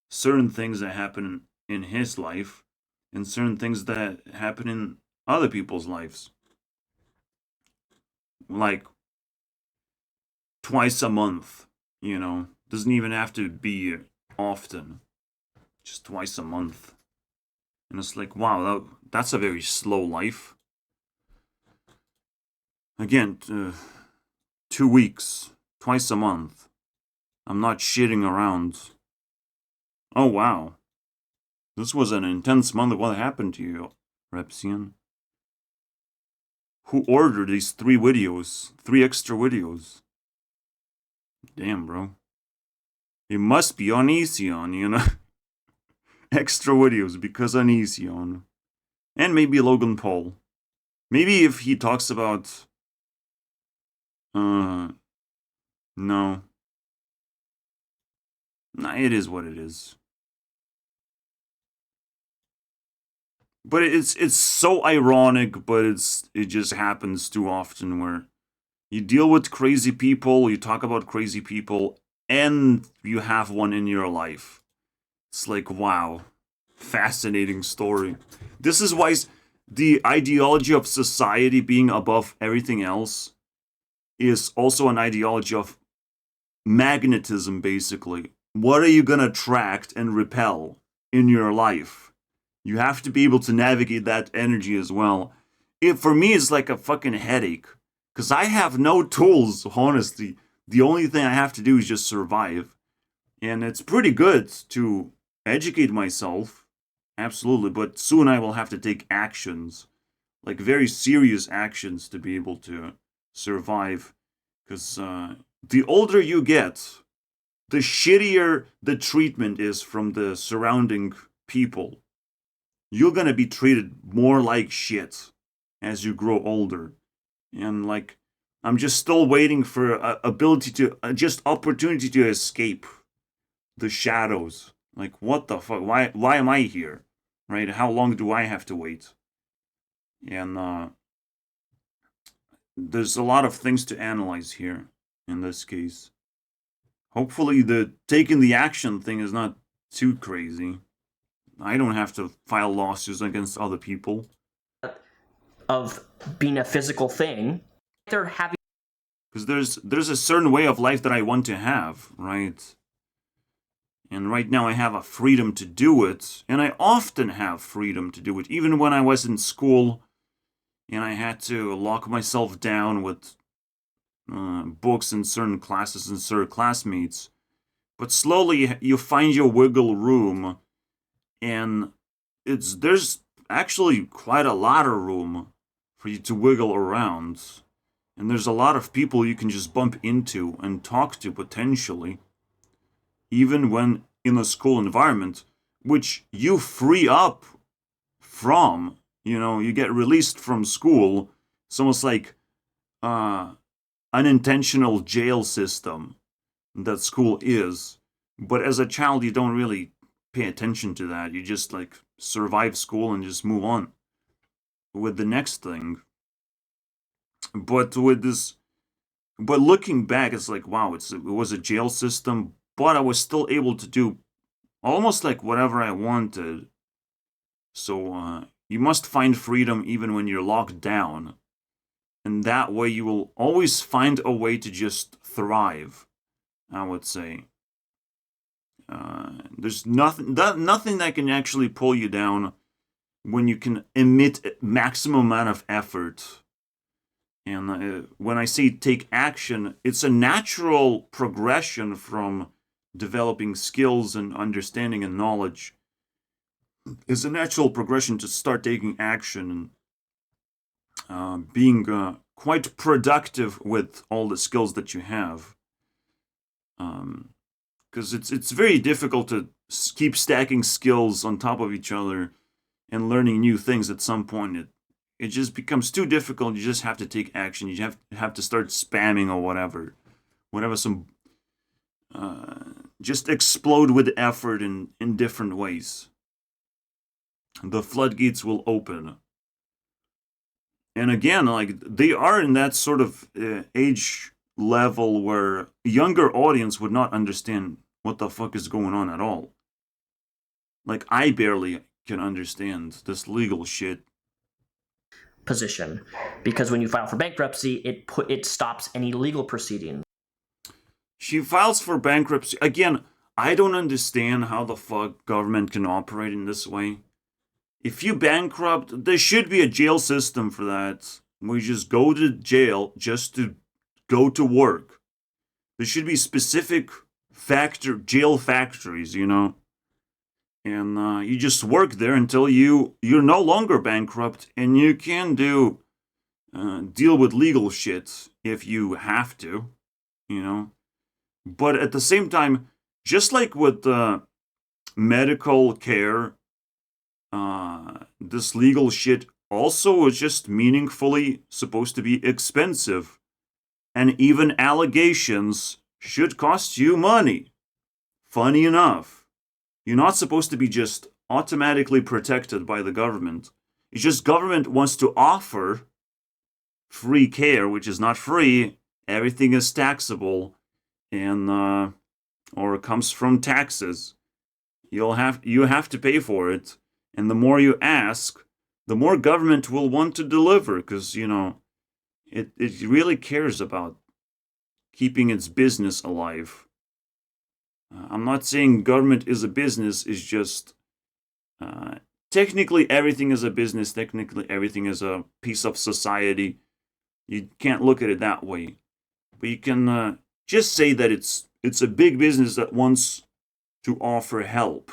certain things that happen in his life and certain things that happen in other people's lives. Like twice a month, Doesn't even have to be often. Just twice a month. And it's like, wow, that's a very slow life. Again, 2 weeks, twice a month. I'm not shitting around. Oh, wow. This was an intense month. What happened to you, Repzion? Who ordered these 3 videos? 3 extra videos? Damn, bro. It must be Onision, Extra videos because Onision. And maybe Logan Paul. Maybe if he talks about... No. Nah, it is what it is. But it's so ironic, but it just happens too often where you deal with crazy people, you talk about crazy people, and you have one in your life. It's like, wow, fascinating story. This is why the ideology of society being above everything else is also an ideology of magnetism, basically. What are you gonna attract and repel in your life? You have to be able to navigate that energy as well. For me, it's like a fucking headache. Because I have no tools, honestly. The only thing I have to do is just survive. And it's pretty good to educate myself. Absolutely. But soon I will have to take actions. Like very serious actions to be able to survive. Because the older you get, the shittier the treatment is from the surrounding people. You're gonna be treated more like shit as you grow older. And like, I'm just still waiting for ability to, just opportunity to escape the shadows. Like, what the fuck? Why am I here? Right? How long do I have to wait? And there's a lot of things to analyze here in this case. Hopefully the taking the action thing is not too crazy. I don't have to file lawsuits against other people. Of being a physical thing, they're having... Because there's a certain way of life that I want to have, right? And right now I have a freedom to do it, and I often have freedom to do it, even when I was in school and I had to lock myself down with books in certain classes and certain classmates. But slowly you find your wiggle room, and there's actually quite a lot of room for you to wiggle around. And there's a lot of people you can just bump into and talk to potentially, even when in a school environment, which you free up from. You get released from school. It's almost like unintentional jail system that school is. But as a child, you don't really pay attention to that. You just like survive school and just move on with the next thing. But looking back, it's like, wow, it was a jail system, but I was still able to do almost like whatever I wanted. So you must find freedom even when you're locked down. And that way you will always find a way to just thrive, I would say. There's nothing that can actually pull you down when you can emit a maximum amount of effort. And when I say take action, it's a natural progression from developing skills and understanding and knowledge. It's a natural progression to start taking action and being quite productive with all the skills that you have. Because it's very difficult to keep stacking skills on top of each other and learning new things. At some point it just becomes too difficult. You just have to take action. You have to start spamming or whatever some just explode with effort in different ways. The floodgates will open. And again, like, they are in that sort of age level where a younger audience would not understand what the fuck is going on at all. Like, I barely can understand this legal shit. Position, because when you file for bankruptcy, it stops any legal proceeding. She files for bankruptcy. Again, I don't understand how the fuck government can operate in this way. If you bankrupt, there should be a jail system for that. We just go to jail just to go to work. There should be specific jail factories, you know? And you just work there until you're no longer bankrupt, and you can deal with legal shit if you have to, you know? But at the same time, just like with medical care, this legal shit also is just meaningfully supposed to be expensive. And even allegations should cost you money. Funny enough, you're not supposed to be just automatically protected by the government. It's just government wants to offer free care, which is not free. Everything is taxable, and or comes from taxes. You have to pay for it. And the more you ask, the more government will want to deliver, because, you know, it really cares about keeping its business alive. I'm not saying government is a business, it's just technically everything is a business, technically everything is a piece of society. You can't look at it that way. But you can just say that it's a big business that wants to offer help.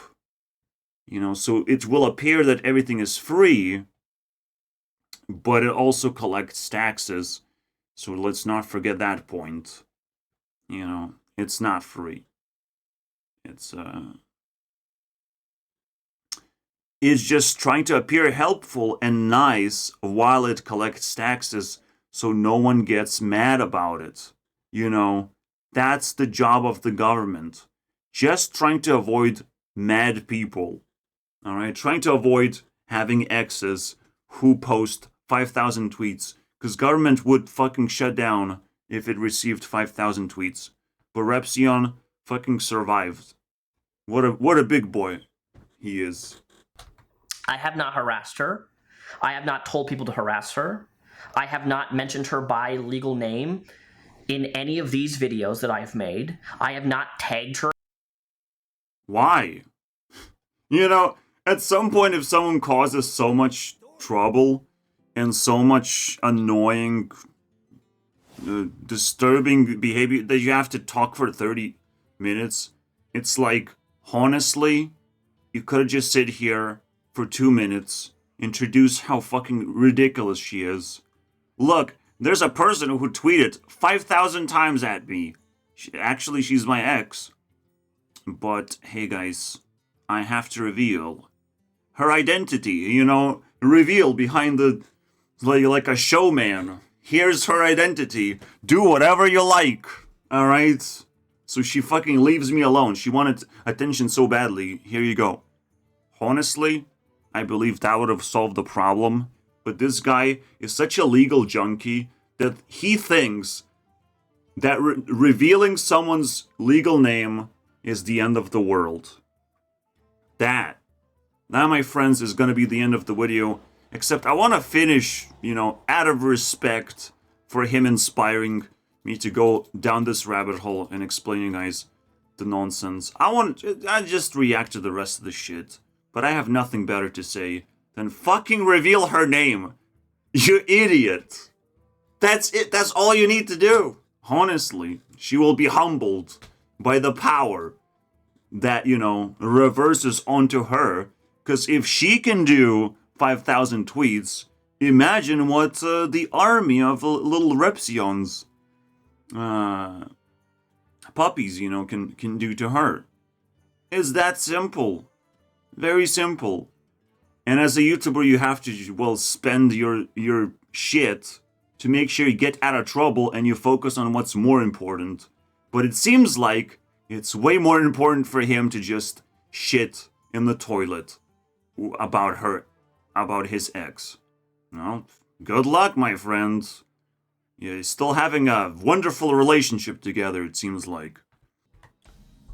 You know, so it will appear that everything is free, but it also collects taxes. So let's not forget that point. You know, it's not free. It's just trying to appear helpful and nice while it collects taxes, so no one gets mad about it. You know, that's the job of the government. Just trying to avoid mad people. All right, trying to avoid having exes who post 5,000 tweets, because government would fucking shut down if it received 5,000 tweets. But Repzion fucking survived. What a big boy he is. I have not harassed her. I have not told people to harass her. I have not mentioned her by legal name in any of these videos that I've made. I have not tagged her. Why? You know, at some point, if someone causes so much trouble and so much annoying, disturbing behavior that you have to talk for 30 minutes, it's like, honestly, you could have just sit here for 2 minutes, introduce how fucking ridiculous she is. Look, there's a person who tweeted 5,000 times at me. Actually, she's my ex. But, hey guys, I have to reveal her identity, you know, reveal behind the, like a showman. Here's her identity. Do whatever you like, alright? So she fucking leaves me alone. She wanted attention so badly. Here you go. Honestly, I believe that would have solved the problem. But this guy is such a legal junkie that he thinks that revealing someone's legal name is the end of the world. That, my friends, is gonna be the end of the video. Except I want to finish, out of respect for him inspiring me to go down this rabbit hole and explain you guys the nonsense. I just react to the rest of the shit. But I have nothing better to say than fucking reveal her name. You idiot. That's it. That's all you need to do. Honestly, she will be humbled by the power that, reverses onto her. Because if she can do 5,000 tweets, imagine what the army of little Repzions, puppies, can do to her. It's that simple. Very simple. And as a YouTuber, you have to, spend your shit to make sure you get out of trouble and you focus on what's more important. But it seems like it's way more important for him to just shit in the toilet about his ex. Well, good luck, my friends. You're still having a wonderful relationship together, it seems like.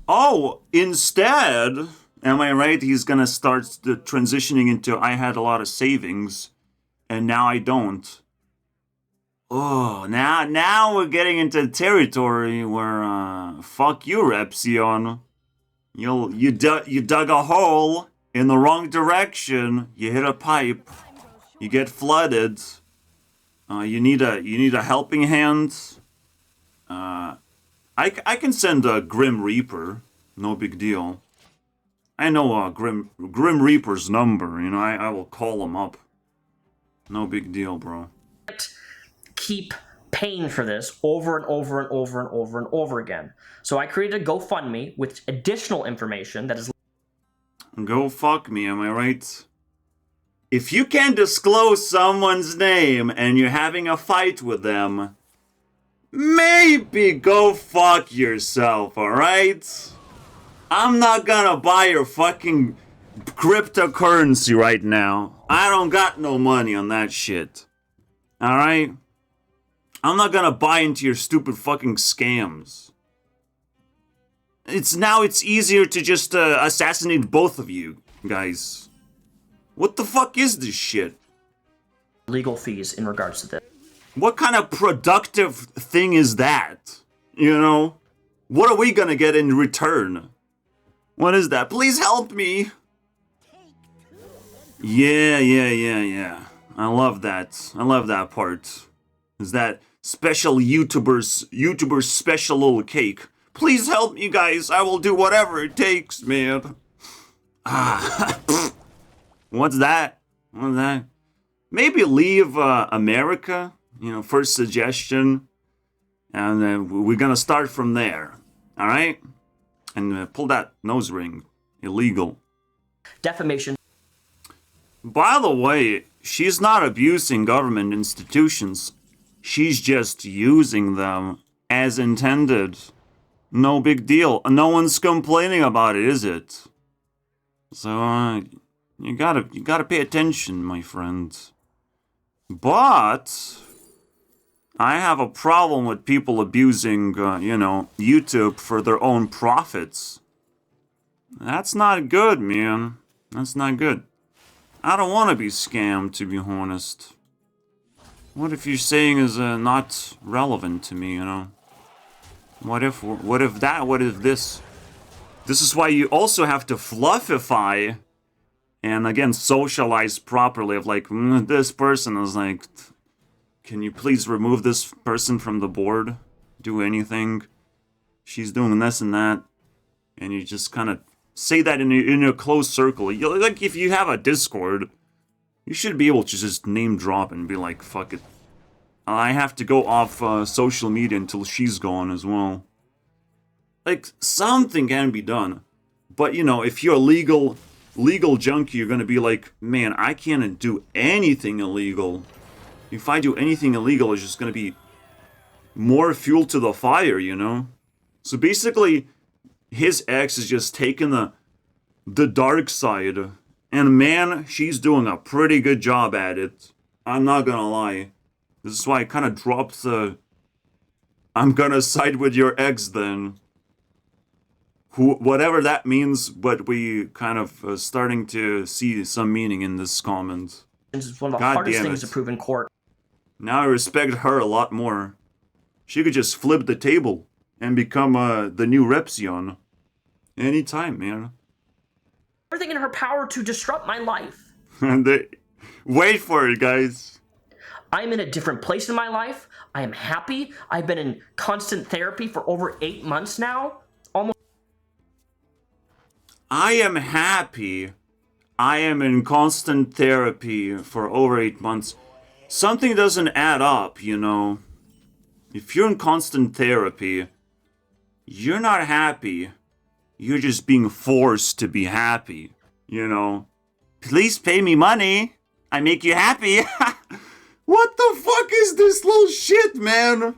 Oh, instead, am I right? He's gonna start transitioning into I had a lot of savings, and now I don't. Oh, now we're getting into territory where, fuck you, Repzion. You dug a hole in the wrong direction. You hit a pipe. You get flooded. You need a helping hand. I can send a Grim Reaper. No big deal. I know Grim Reaper's number. I will call him up. No big deal, bro. Keep paying for this over and over and over and over and over again. So I created a GoFundMe with additional information that is... Go fuck me, am I right? If you can't disclose someone's name and you're having a fight with them, maybe go fuck yourself, alright? I'm not gonna buy your fucking cryptocurrency right now. I don't got no money on that shit. Alright? I'm not gonna buy into your stupid fucking scams. It's easier to just assassinate both of you, guys. What the fuck is this shit? Legal fees in regards to this. What kind of productive thing is that? What are we gonna get in return? What is that? Please help me! Yeah. I love that. I love that part. Is that special YouTuber's special little cake. Please help me, guys. I will do whatever it takes, man. What's that? Maybe leave America. First suggestion. And then we're gonna start from there. Alright? And pull that nose ring. Illegal. Defamation. By the way, she's not abusing government institutions. She's just using them as intended. No big deal. No one's complaining about it, is it? So, you gotta pay attention, my friend. But I have a problem with people abusing, YouTube for their own profits. That's not good, man. That's not good. I don't want to be scammed, to be honest. What if you're saying is not relevant to me, What if this? This is why you also have to fluffify and again socialize properly of this person is like, can you please remove this person from the board? Do anything. She's doing this and that. And you just kind of say that in a closed circle. Like if you have a Discord, you should be able to just name drop and be like, fuck it. I have to go off social media until she's gone as well. Like, something can be done. But, if you're a legal junkie, you're gonna be like, man, I can't do anything illegal. If I do anything illegal, it's just gonna be more fuel to the fire, So basically, his ex is just taking the dark side. And man, she's doing a pretty good job at it. I'm not gonna lie. This is why I kind of dropped the... I'm gonna side with your ex then. whatever that means, but we kind of starting to see some meaning in this comment. It's one of the God hardest damn things it. to prove in court. Now I respect her a lot more. She could just flip the table and become the new Repzion. Anytime, man. Everything in her power to disrupt my life. Wait for it, guys. I'm in a different place in my life. I am happy. I've been in constant therapy for over 8 months now. I am happy. I am in constant therapy for over 8 months. Something doesn't add up, you know. If you're in constant therapy, you're not happy. You're just being forced to be happy, you know. Please pay me money. I make you happy. What the fuck is this little shit, man?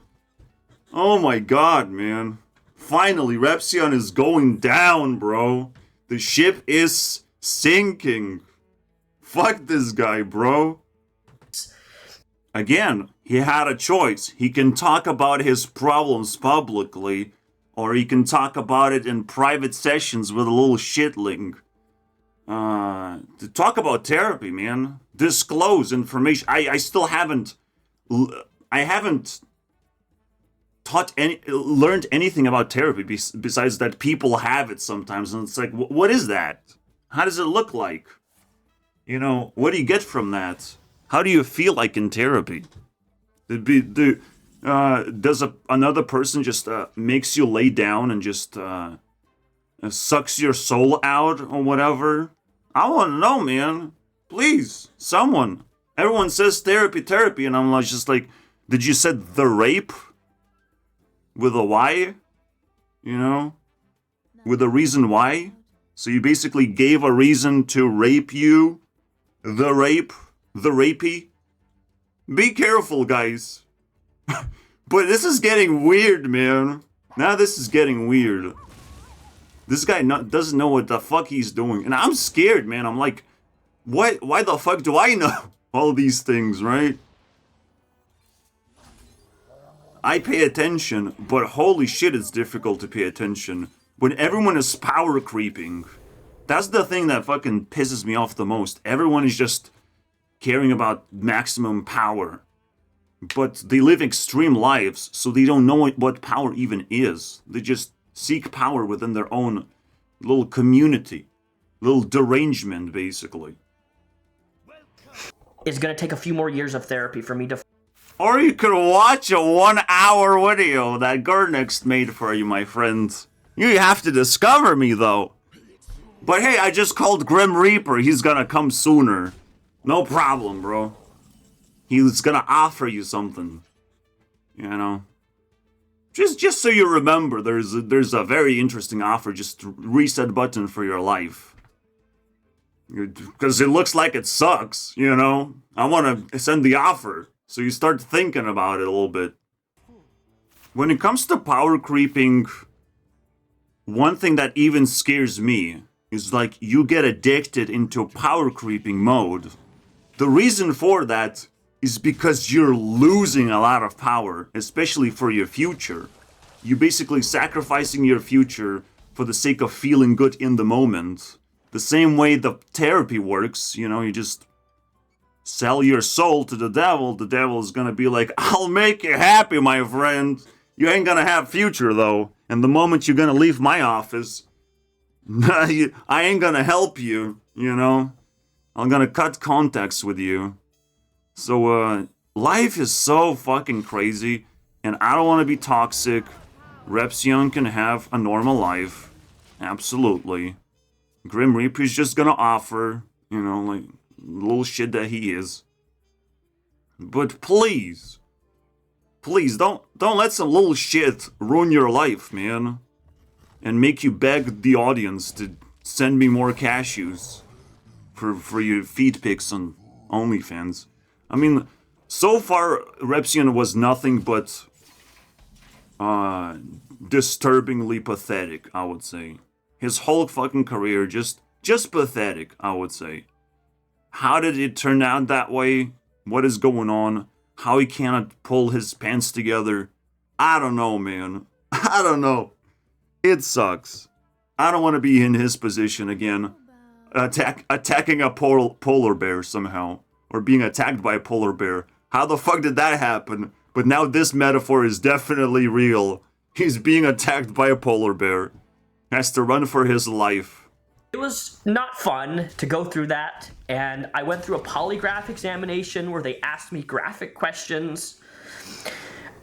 Oh my god, man. Finally, Repzion is going down, bro. The ship is sinking. Fuck this guy, bro. Again, he had a choice. He can talk about his problems publicly, or he can talk about it in private sessions with a little shitling. To talk about therapy, man. Disclose information. I still haven't... I haven't learned anything about therapy besides that people have it sometimes, and it's like, what is that? How does it look like? You know, what do you get from that? How do you feel like in therapy? Does another person just makes you lay down and just sucks your soul out or whatever? I want to know, man. Please, someone. Everyone says therapy, and I'm just like, did you said the rape? With a Y? You know? With a reason why? So you basically gave a reason to rape you? The rape? The rapey? Be careful, guys. But this is getting weird, man. Now this is getting weird. This guy doesn't know what the fuck he's doing. And I'm scared, man. I'm like, why the fuck do I know all these things, right? I pay attention, but holy shit, it's difficult to pay attention. When everyone is power creeping, that's the thing that fucking pisses me off the most. Everyone is just caring about maximum power. But they live extreme lives, so they don't know what power even is. They just seek power within their own little community. Little derangement, basically. It's gonna take a few more years of therapy for me to... Or you could watch a 1-hour video that Gurunext made for you, my friends. You have to discover me, though. But hey, I just called Grim Reaper. He's gonna come sooner. No problem, bro. He's gonna offer you something. You know? Just so you remember, there's a very interesting offer. Just reset button for your life. Because it looks like it sucks, you know? I want to send the offer. So you start thinking about it a little bit. When it comes to power creeping, one thing that even scares me is like you get addicted into power creeping mode. The reason for that is because you're losing a lot of power, especially for your future. You're basically sacrificing your future for the sake of feeling good in the moment. The same way the therapy works, you know, you just sell your soul to the devil is gonna be like, I'll make you happy, my friend. You ain't gonna have future, though. And the moment you're gonna leave my office, I ain't gonna help you, you know? I'm gonna cut contacts with you. So, life is so fucking crazy, and I don't want to be toxic. Repzion can have a normal life. Absolutely. Grim Reaper's just gonna offer, you know, like, little shit that he is. But please don't let some little shit ruin your life, man, and make you beg the audience to send me more cashews for your feed pics on OnlyFans. I mean, so far Repzion was nothing but disturbingly pathetic, I would say. His whole fucking career just pathetic, I would say. How did it turn out that way? What is going on? How he cannot pull his pants together? I don't know, man. I don't know. It sucks. I don't want to be in his position again. Attacking a polar bear somehow. Or being attacked by a polar bear. How the fuck did that happen? But now this metaphor is definitely real. He's being attacked by a polar bear. Has to run for his life. It was not fun to go through that, and I went through a polygraph examination where they asked me graphic questions.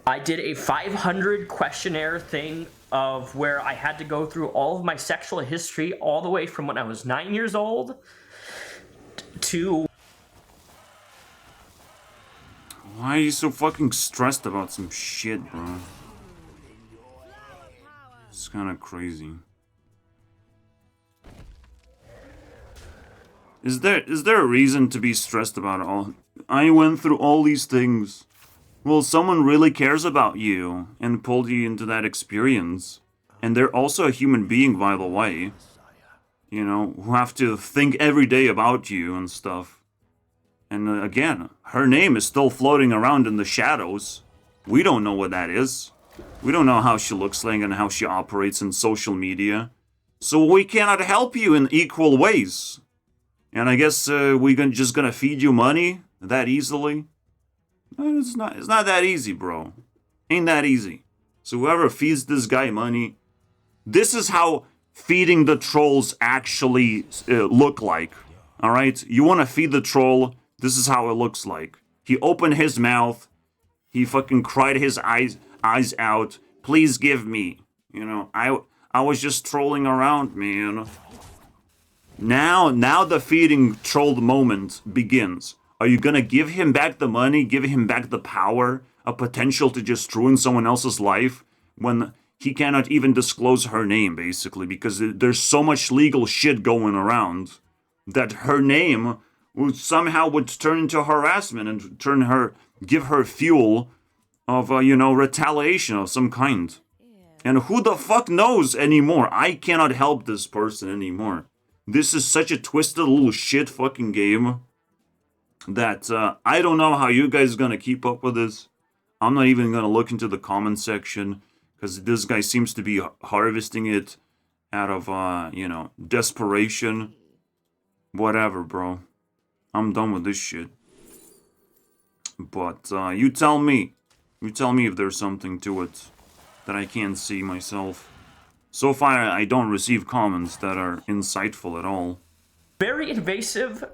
I did a 500 questionnaire thing of where I had to go through all of my sexual history all the way from when I was 9 years old to... Why are you so fucking stressed about some shit, bro? It's kind of crazy. Is there a reason to be stressed about it all? I went through all these things. Well, someone really cares about you and pulled you into that experience. And they're also a human being, by the way. You know, who have to think every day about you and stuff. And again, her name is still floating around in the shadows. We don't know what that is. We don't know how she looks like and how she operates in social media. So we cannot help you in equal ways. And I guess we're just gonna feed you money that easily? It's not that easy, bro. Ain't that easy. So whoever feeds this guy money, this is how feeding the trolls actually look like. Alright? You wanna feed the troll, this is how it looks like. He opened his mouth, he fucking cried his eyes out, please give me. You know, I was just trolling around, man. Now the feeding trolled moment begins. Are you gonna give him back the money, give him back the power, a potential to just ruin someone else's life, when he cannot even disclose her name, basically, because there's so much legal shit going around that her name would turn into harassment and give her fuel of, retaliation of some kind. And who the fuck knows anymore? I cannot help this person anymore. This is such a twisted little shit fucking game that I don't know how you guys are gonna keep up with this. I'm not even gonna look into the comment section because this guy seems to be harvesting it out of, desperation. Whatever, bro. I'm done with this shit. But you tell me. You tell me if there's something to it that I can't see myself. So far, I don't receive comments that are insightful at all. Very invasive,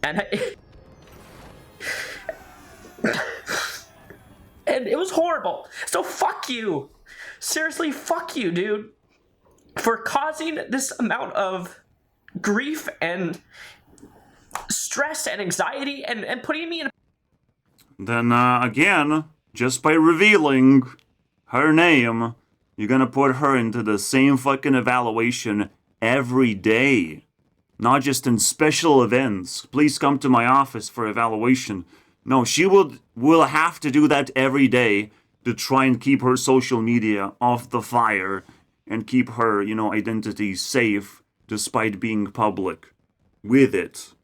and and it was horrible. So fuck you. Seriously, fuck you, dude. For causing this amount of grief and stress and anxiety and putting me in... Then, again, just by revealing her name, you're gonna put her into the same fucking evaluation every day. Not just in special events. Please come to my office for evaluation. No, she will have to do that every day to try and keep her social media off the fire and keep her, identity safe despite being public with it,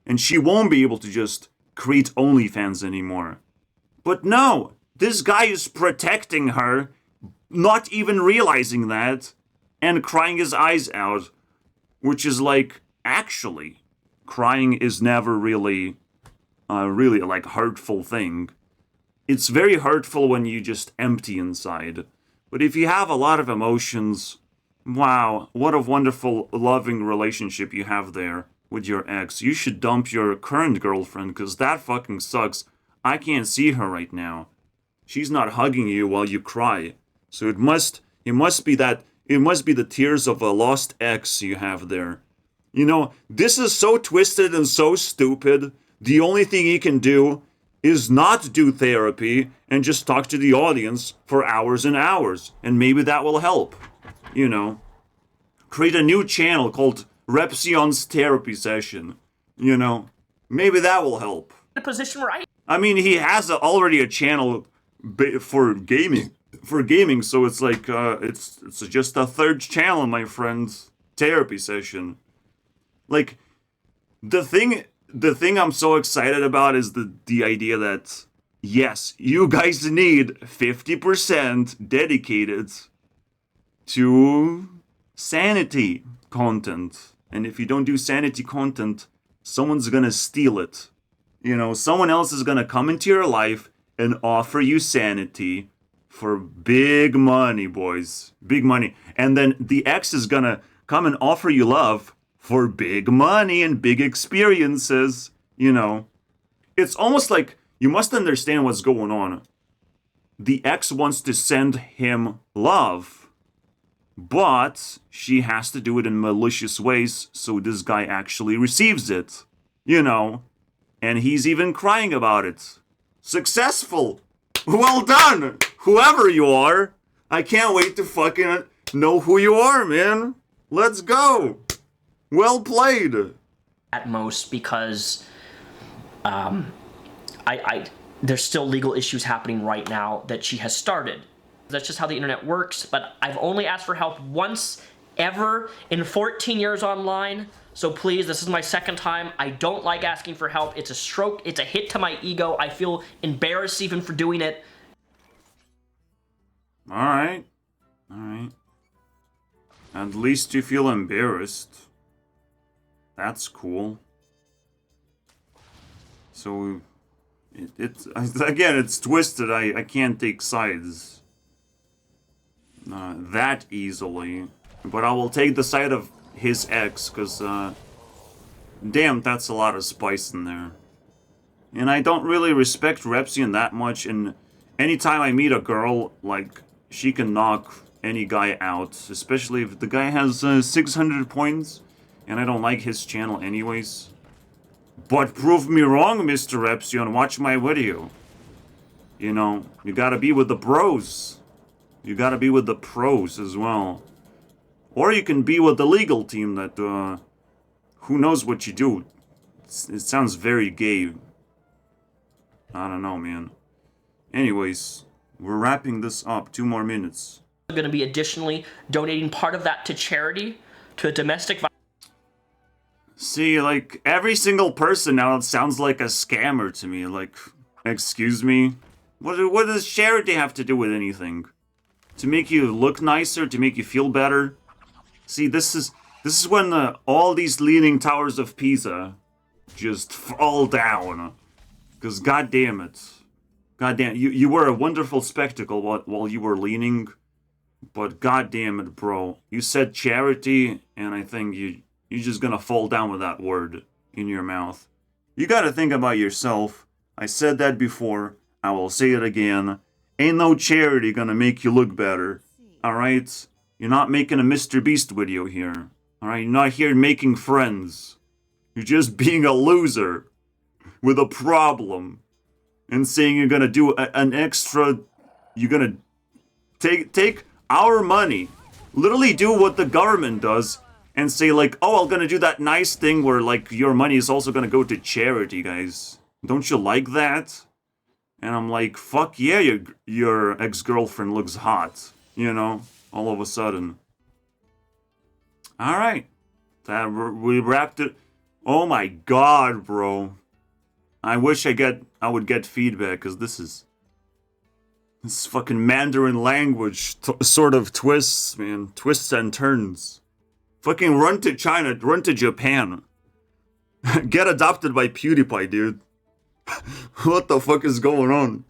And she won't be able to just create OnlyFans anymore. But no, this guy is protecting her, not even realizing that, and crying his eyes out, which is like, actually, crying is never really like hurtful thing. It's very hurtful when you just empty inside. But if you have a lot of emotions, wow, what a wonderful, loving relationship you have there with your ex. You should dump your current girlfriend, because that fucking sucks. I can't see her right now. She's not hugging you while you cry. So it must be the tears of a lost ex you have there. This is so twisted and so stupid. The only thing you can do is not do therapy and just talk to the audience for hours and hours. And maybe that will help. Create a new channel called Repzion's therapy session. Maybe that will help. The position where I mean, he has already a channel for gaming. So it's like, it's just a third channel, my friends. Therapy session. Like, the thing I'm so excited about is the idea that, yes, you guys need 50% dedicated to sanity content. And if you don't do sanity content, someone's gonna steal it. You know, someone else is gonna come into your life and offer you sanity for big money, boys. Big money. And then the ex is gonna come and offer you love for big money and big experiences. You know, it's almost like you must understand what's going on. The ex wants to send him love, but she has to do it in malicious ways so this guy actually receives it. You know, and he's even crying about it. Successful! Well done! Whoever you are, I can't wait to fucking know who you are, man. Let's go! Well played! At most, because there's still legal issues happening right now that she has started. That's just how the internet works, but I've only asked for help once ever in 14 years online. So please, this is my second time. I don't like asking for help. It's a stroke. It's a hit to my ego. I feel embarrassed even for doing it. Alright. Alright. At least you feel embarrassed. That's cool. So, again, it's twisted. I can't take sides that easily. But I will take the side of his ex, because, damn, that's a lot of spice in there. And I don't really respect Repzion that much, and anytime I meet a girl, like, she can knock any guy out, especially if the guy has 600 points, and I don't like his channel anyways. But prove me wrong, Mr. Repzion, watch my video. You know, you gotta be with the bros. You gotta be with the pros as well. Or you can be with the legal team that, who knows what you do. It sounds very gay. I don't know, man. Anyways, we're wrapping this up. 2 more minutes. I'm going to be additionally donating part of that to charity, to a domestic violence. See, like, every single person now sounds like a scammer to me. Like, excuse me? What does charity have to do with anything? To make you look nicer? To make you feel better? See, this is when all these leaning towers of Pisa just fall down. Because goddamn it. Goddamn, you were a wonderful spectacle while you were leaning. But goddamn it, bro. You said charity, and I think you're just gonna fall down with that word in your mouth. You gotta think about yourself. I said that before. I will say it again. Ain't no charity gonna make you look better. Alright? You're not making a Mr. Beast video here. Alright? You're not here making friends. You're just being a loser with a problem. And saying you're gonna do an extra... You're gonna take our money. Literally do what the government does. And say like, oh, I'm gonna do that nice thing where like your money is also gonna go to charity, guys. Don't you like that? And I'm like, fuck yeah, your ex-girlfriend looks hot. You know? All of a sudden. Alright. We wrapped it. Oh my god, bro. I wish I would get feedback, because this fucking Mandarin language sort of twists, man. Twists and turns. Fucking run to China, run to Japan. Get adopted by PewDiePie, dude. What the fuck is going on?